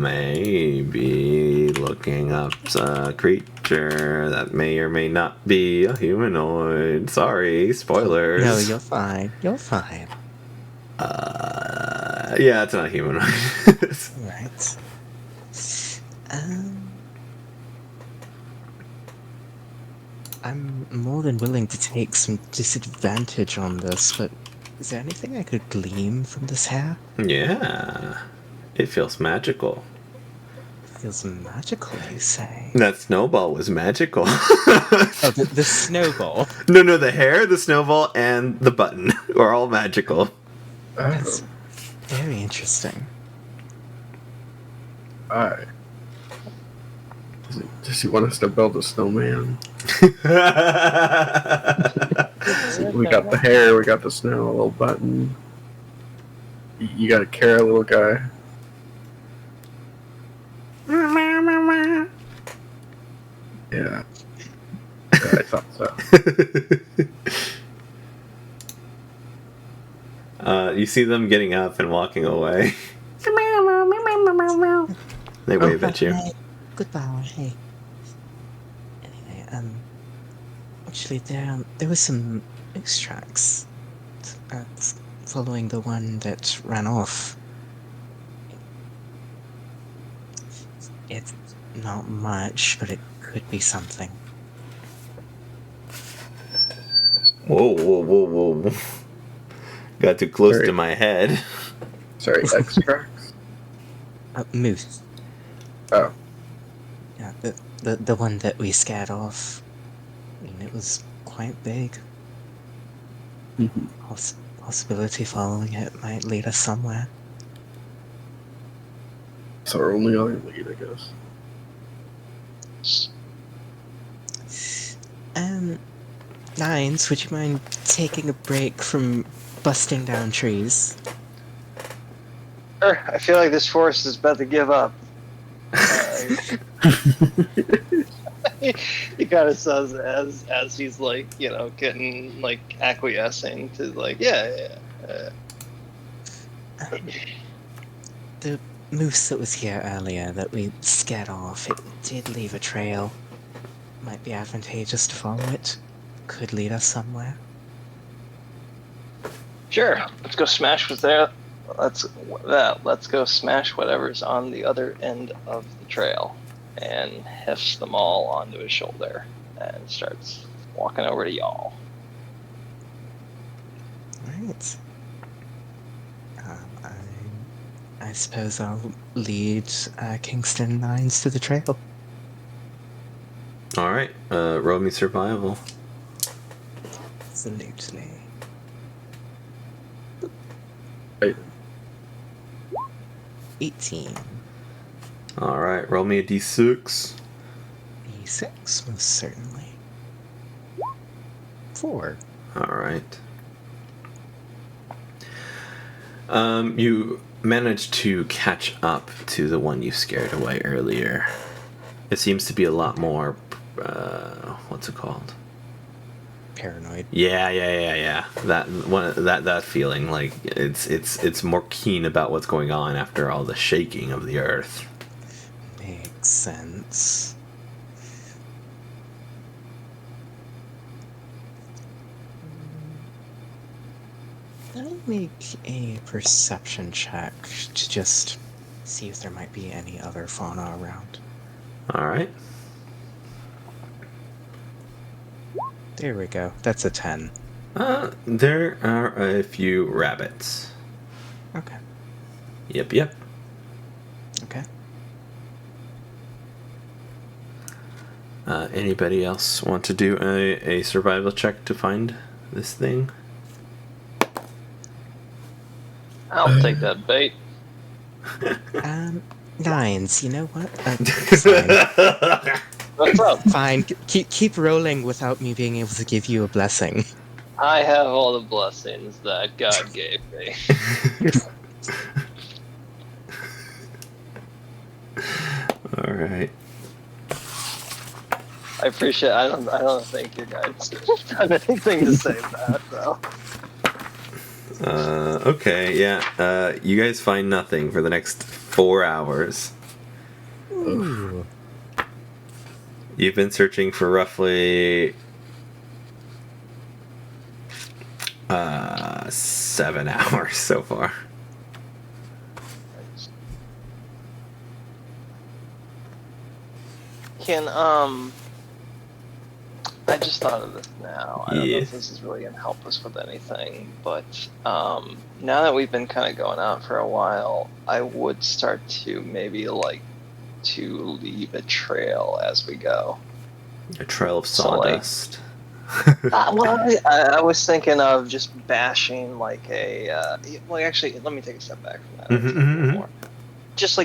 Maybe looking up a creature that may or may not be a humanoid. Sorry, spoilers. No, you're fine. You're fine. Yeah, it's not humanoid. Right. I'm more than willing to take some disadvantage on this, but is there anything I could glean from this hair? Yeah, it feels magical. Feels magical, you say? That snowball was magical. Oh, the snowball. No, the hair, the snowball, and the button are all magical. That's very interesting. Alright. Does he want us to build a snowman? We got the hair, we got the snow, a little button. You got a carrot, little guy. Yeah. I thought so. You see them getting up and walking away. They wave at you. Goodbye. Hey. Anyway, actually, there was some moose tracks following the one that ran off. It's not much, but it could be something. Whoa, whoa, whoa, whoa. Got too close to my head. Sorry, X-Tracks? Moose. Oh. Yeah, the one that we scared off. I mean, it was quite big. Mm-hmm. Possibility following it might lead us somewhere. It's our only other lead, I guess. Nines, would you mind taking a break from busting down trees? Sure, I feel like this forest is about to give up. He kind of says as he's like, you know, getting like acquiescing to like, yeah. The moose that was here earlier that we scared off, it did leave a trail. Might be advantageous to follow it. Could lead us somewhere. Sure, let's go smash what's there. Let's go smash whatever's on the other end of the trail, and hefts them all onto his shoulder and starts walking over to y'all. Right. I suppose I'll lead Kingston Nines to the trail. Alright, roll me survival. Absolutely. 18. Alright, roll me a d6. D6, most certainly. 4. Alright. You managed to catch up to the one you scared away earlier. It seems to be a lot more, what's it called? Paranoid. Yeah. That feeling, like it's more keen about what's going on after all the shaking of the earth. Makes sense. I'll make a perception check to just see if there might be any other fauna around. Alright. There we go. That's a 10. There are a few rabbits. Okay. Yep. Okay. Anybody else want to do a survival check to find this thing? I'll take that bait. Nines, you know what? Fine. What's up? Fine. Keep rolling without me being able to give you a blessing. I have all the blessings that God gave me. All right. I appreciate. I don't think you guys have anything to say that though. Okay, yeah. You guys find nothing for the next 4 hours. Ooh. You've been searching for roughly 7 hours so far. Can I just thought of this now. I don't know if this is really gonna help us with anything, but now that we've been kind of going out for a while, I would start to maybe like to leave a trail as we go. A trail of So, like, sawdust. Well, I was thinking of just bashing like a. Well, actually, let me take a step back from that. I was thinking more, just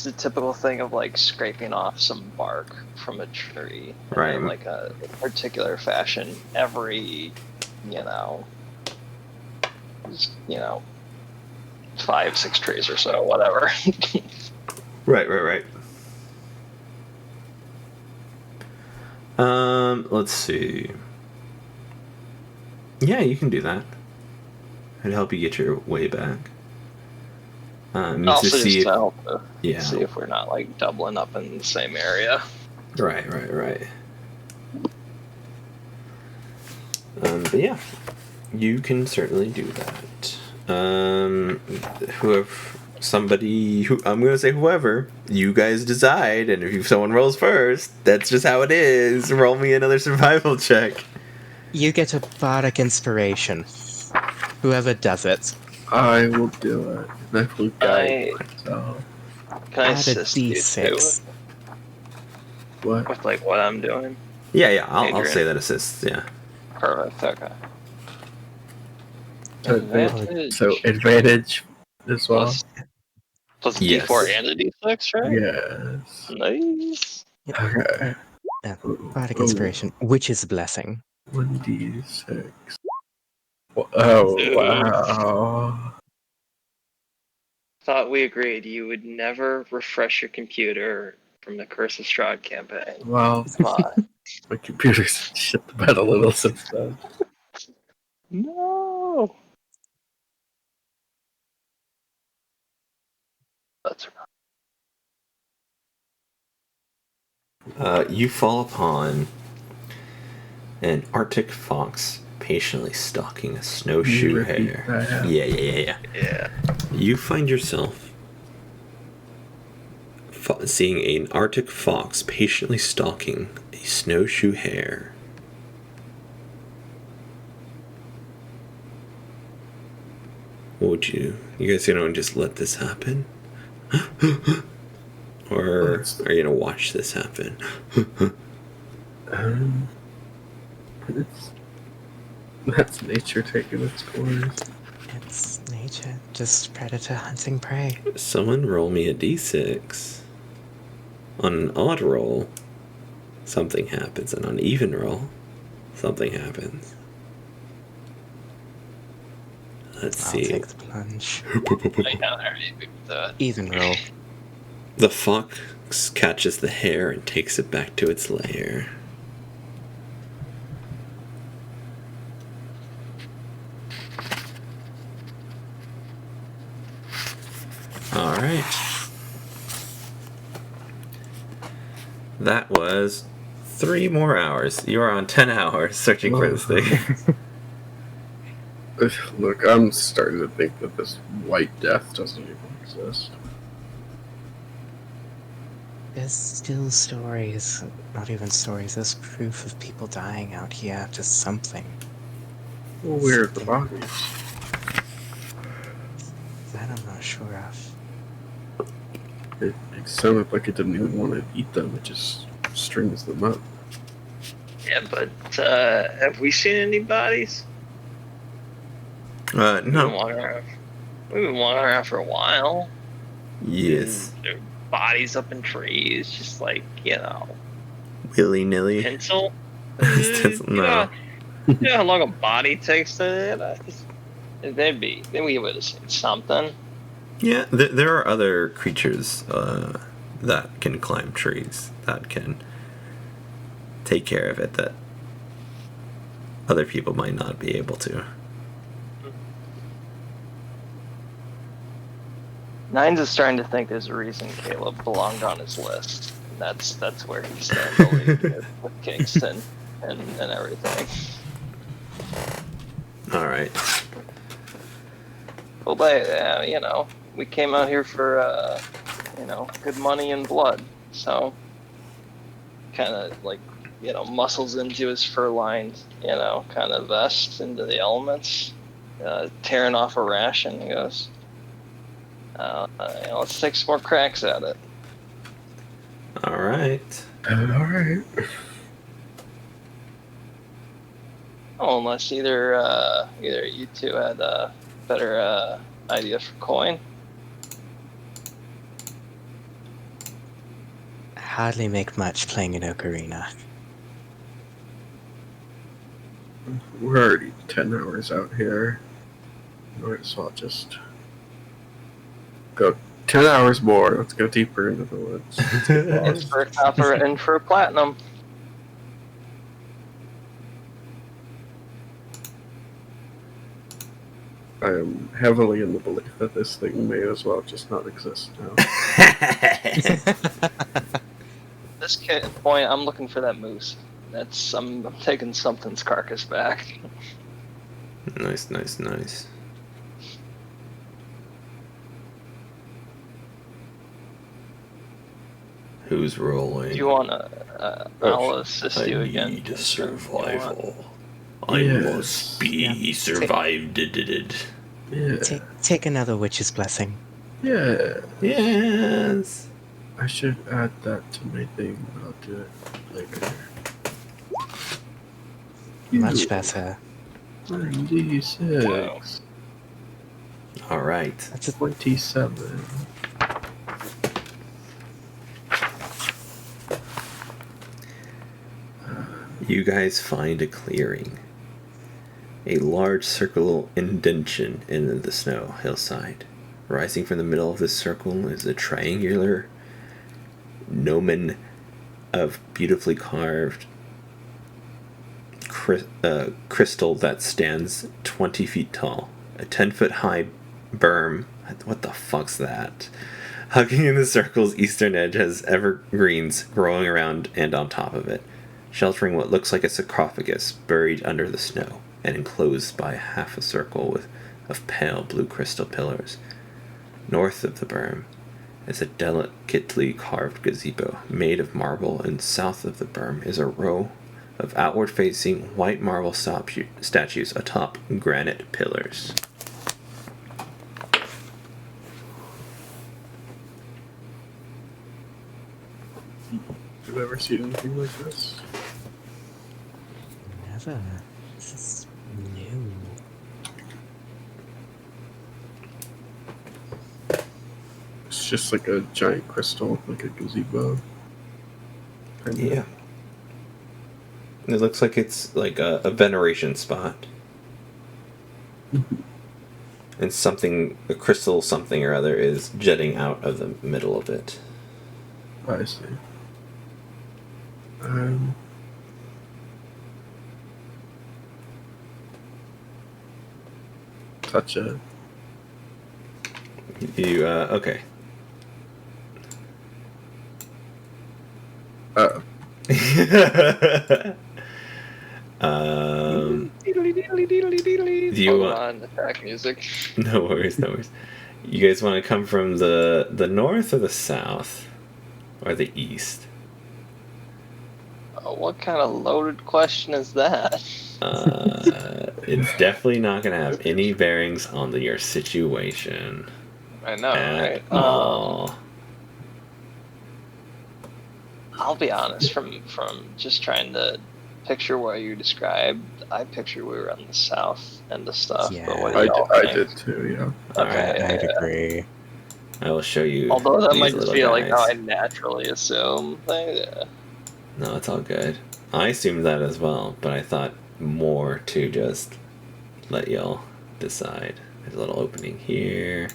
the typical thing of like scraping off some bark from a tree, Right. in like a particular fashion every, you know, 5-6 trees or so, whatever. Right. Let's see. Yeah, you can do that. It'd help you get your way back. Also, to see just to help yeah. see if we're not like doubling up in the same area. Right. But yeah, you can certainly do that. I'm gonna say whoever you guys decide, and if someone rolls first, that's just how it is. Roll me another survival check. You get a bardic inspiration. Whoever does it. I will do it. I will guide Can myself. I Add a assist you too d6. What? with like what I'm doing? Yeah. I'll Adrian. say that assists. Yeah. Perfect. Okay. Advantage. So advantage as well. Plus a Yes. D4 and a D6, right? Yes. Nice. Okay. Bardic inspiration, which is a blessing. 1d6. Oh, Ooh. wow. Thought we agreed you would never refresh your computer from the Curse of Strahd campaign. Well, Come on. my computer's shit the bed a little since then. No. That's right. You fall upon an Arctic fox patiently stalking a snowshoe hare. Yeah. Yeah. You find yourself seeing an Arctic fox patiently stalking a snowshoe hare. What would you guys gonna just let this happen? Or are you gonna watch this happen? That's nature taking its course. It's nature, just predator hunting prey. Someone roll me a d6. On an odd roll, something happens, and on an even roll, something happens. Let's I'll see. take the plunge. Even roll. The fox catches the hare and takes it back to its lair. Alright. That was 3 more hours. You are on 10 hours searching for this thing. Look, I'm starting to think that this white death doesn't even exist. There's still stories, not even stories, there's proof of people dying out here, just something. Well, where are the bodies? That I'm not sure of. It sounded like it didn't even want to eat them, it just strings them up. Yeah, but have we seen any bodies? No. We've been walking around for a while. Yes. And there are bodies up in trees, just like, Willy-nilly. pencil. No. You know how long a body takes to... Then we would have seen something. Yeah, there are other creatures that can climb trees, that can take care of it, that other people might not be able to. Nines is starting to think there's a reason Caleb belonged on his list. And that's where he stands with Kingston and everything. Alright. Well, but, we came out here for, good money and blood. So, kind of like, muscles into his fur-lined, kind of vest into the elements, tearing off a ration. He goes, let's take some more cracks at it. Alright. Alright. Oh, unless either you two had a better idea for coin. Hardly make much playing in Ocarina. We're already 10 hours out here. Might as well just go 10 hours more. Let's go deeper into the woods. In for copper and for platinum. I am heavily in the belief that this thing may as well just not exist now. This point, I'm looking for that moose. I'm taking something's carcass back. Nice, nice, nice. Who's rolling? Do you wanna? I'll assist you again. Need survival. I Yes. must be Yeah. survived. Yeah. Take another witch's blessing. Yeah. Yes. I should add that to my thing, but I'll do it later. Much better. 96. All right. That's a 27. You guys find a clearing. A large circular indentation in the snow hillside. Rising from the middle of this circle is a triangular gnomon of beautifully carved crystal that stands 20 feet tall. A 10-foot high berm. What the fuck's that? Hugging in the circle's eastern edge has evergreens growing around and on top of it, sheltering what looks like a sarcophagus buried under the snow and enclosed by half a circle of pale blue crystal pillars. North of the berm is a delicately carved gazebo made of marble, and south of the berm is a row of outward-facing white marble statues atop granite pillars. Have you ever seen anything like this? never. This is new. It's just like a giant crystal, like a gazebo. Yeah. It looks like it's like a veneration spot. And a crystal something or other is jetting out of the middle of it. I see. Touch it. You, okay. Uh-oh. Do you Hold want... on, attack music. No worries, no worries. You guys want to come from the north or the south? Or the east? What kind of loaded question is that? It's definitely not going to have any bearings on your situation. I know, right? At all. I'll be honest, from just trying to picture what you described, I pictured we were on the south end of stuff. Yeah. But what do I y'all I think? did too, yeah. Okay, I'd yeah. agree. I will show you. Although that these might just little be like how guys. I naturally assume. Yeah. No, it's all good. I assumed that as well, but I thought more to just let y'all decide. There's a little opening here.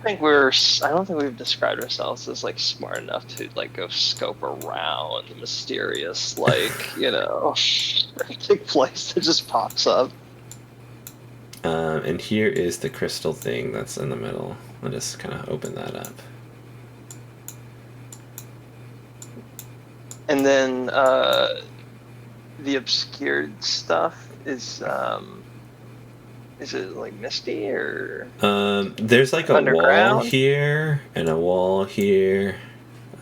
I don't think we've described ourselves as like smart enough to like go scope around the mysterious, like, big place that just pops up. And here is the crystal thing that's in the middle. I'll just kind of open that up. And then the obscured stuff is it like misty or There's like a wall underground? here and a wall here.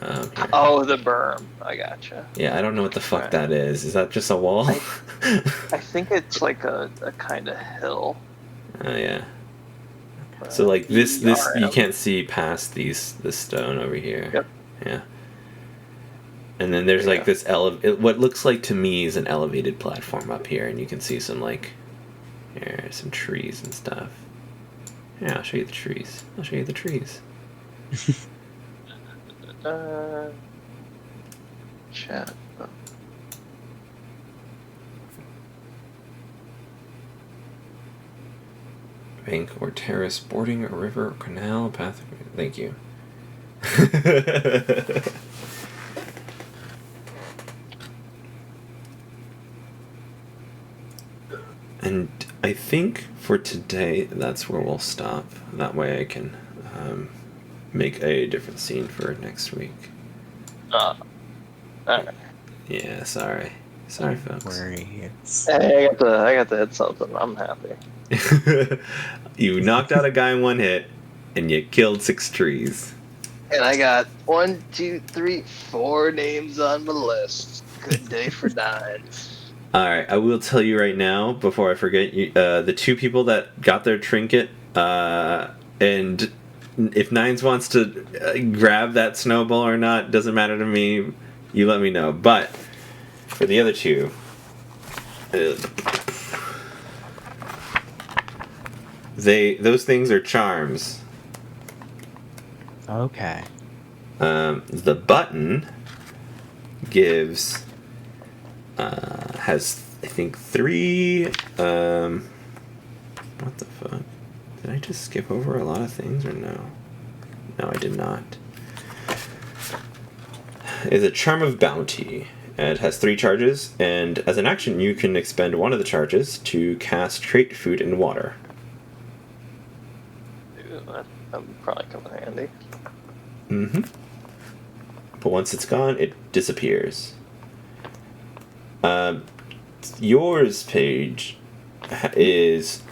Here. Oh, the berm. I gotcha. Yeah, I don't know what the fuck Right. that is. Is that just a wall? I think it's like a kind of hill. Oh yeah. So like this you ERM. can't see past this stone over here. Yep. Yeah. And then there's like Yeah. this what looks like to me is an elevated platform up here, and you can see some like some trees and stuff. Yeah, I'll show you the trees. I'll show you the trees. Chat. Bank or terrace, boarding a river or canal, path. Thank you. And I think for today, that's where we'll stop. That way I can make a different scene for next week. Alright. Yeah, sorry. Sorry, Don't folks. worry. It's Hey, I got to hit something. I'm happy. You knocked out a guy in one hit, and you killed 6 trees. And I got 1, 2, 3, 4 names on my list. Good day for 9. Alright, I will tell you right now, before I forget, the 2 people that got their trinket, and if Nines wants to grab that snowball or not, doesn't matter to me, you let me know. But, for the other 2, those things are charms. okay. The button gives has I think 3 what the fuck? Did I just skip over a lot of things or no? No, I did not. It's a Charm of Bounty. It has 3 charges, and as an action you can expend one of the charges to cast Trait Food and Water. That would probably come in handy. Mm-hmm. But once it's gone, it disappears. Yours page is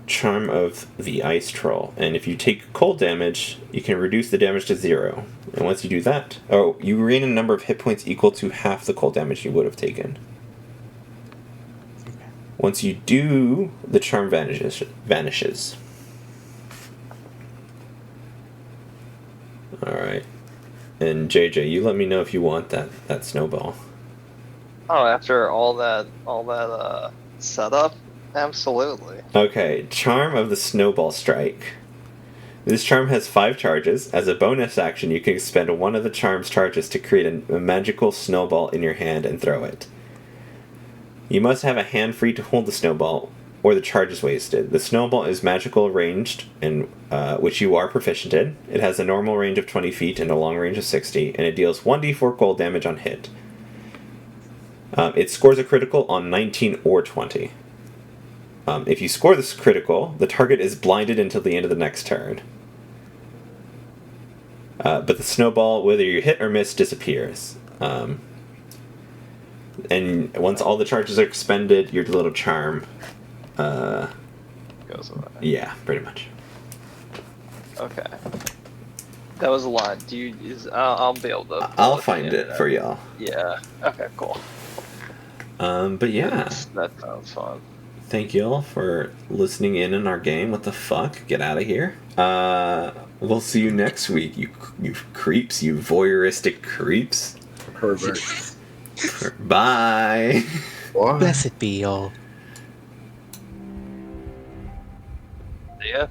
Charm of the Ice Troll, and if you take cold damage, you can reduce the damage to 0. And once you do that, you regain a number of hit points equal to half the cold damage you would have taken. Okay. Once you do, the charm vanishes. Alright. And JJ, you let me know if you want that snowball. Oh, after all that setup, absolutely. Okay, Charm of the Snowball Strike. This charm has 5 charges. As a bonus action, you can expend one of the charm's charges to create a magical snowball in your hand and throw it. You must have a hand free to hold the snowball, or the charge is wasted. The snowball is magical ranged, and which you are proficient in. It has a normal range of 20 feet and a long range of 60, and it deals 1d4 cold damage on hit. It scores a critical on 19 or 20. If you score this critical, the target is blinded until the end of the next turn. But the snowball, whether you hit or miss, disappears. And once all the charges are expended, your little charm... Goes away. Yeah, pretty much. Okay. That was a lot. I'll be able to... I'll find it for y'all. Yeah. Okay, cool. But yeah. That sounds fun. Thank you all for listening in on our game. What the fuck? Get out of here. We'll see you next week, you creeps, you voyeuristic creeps. Perverts. Bye. What? Blessed be y'all. Yeah.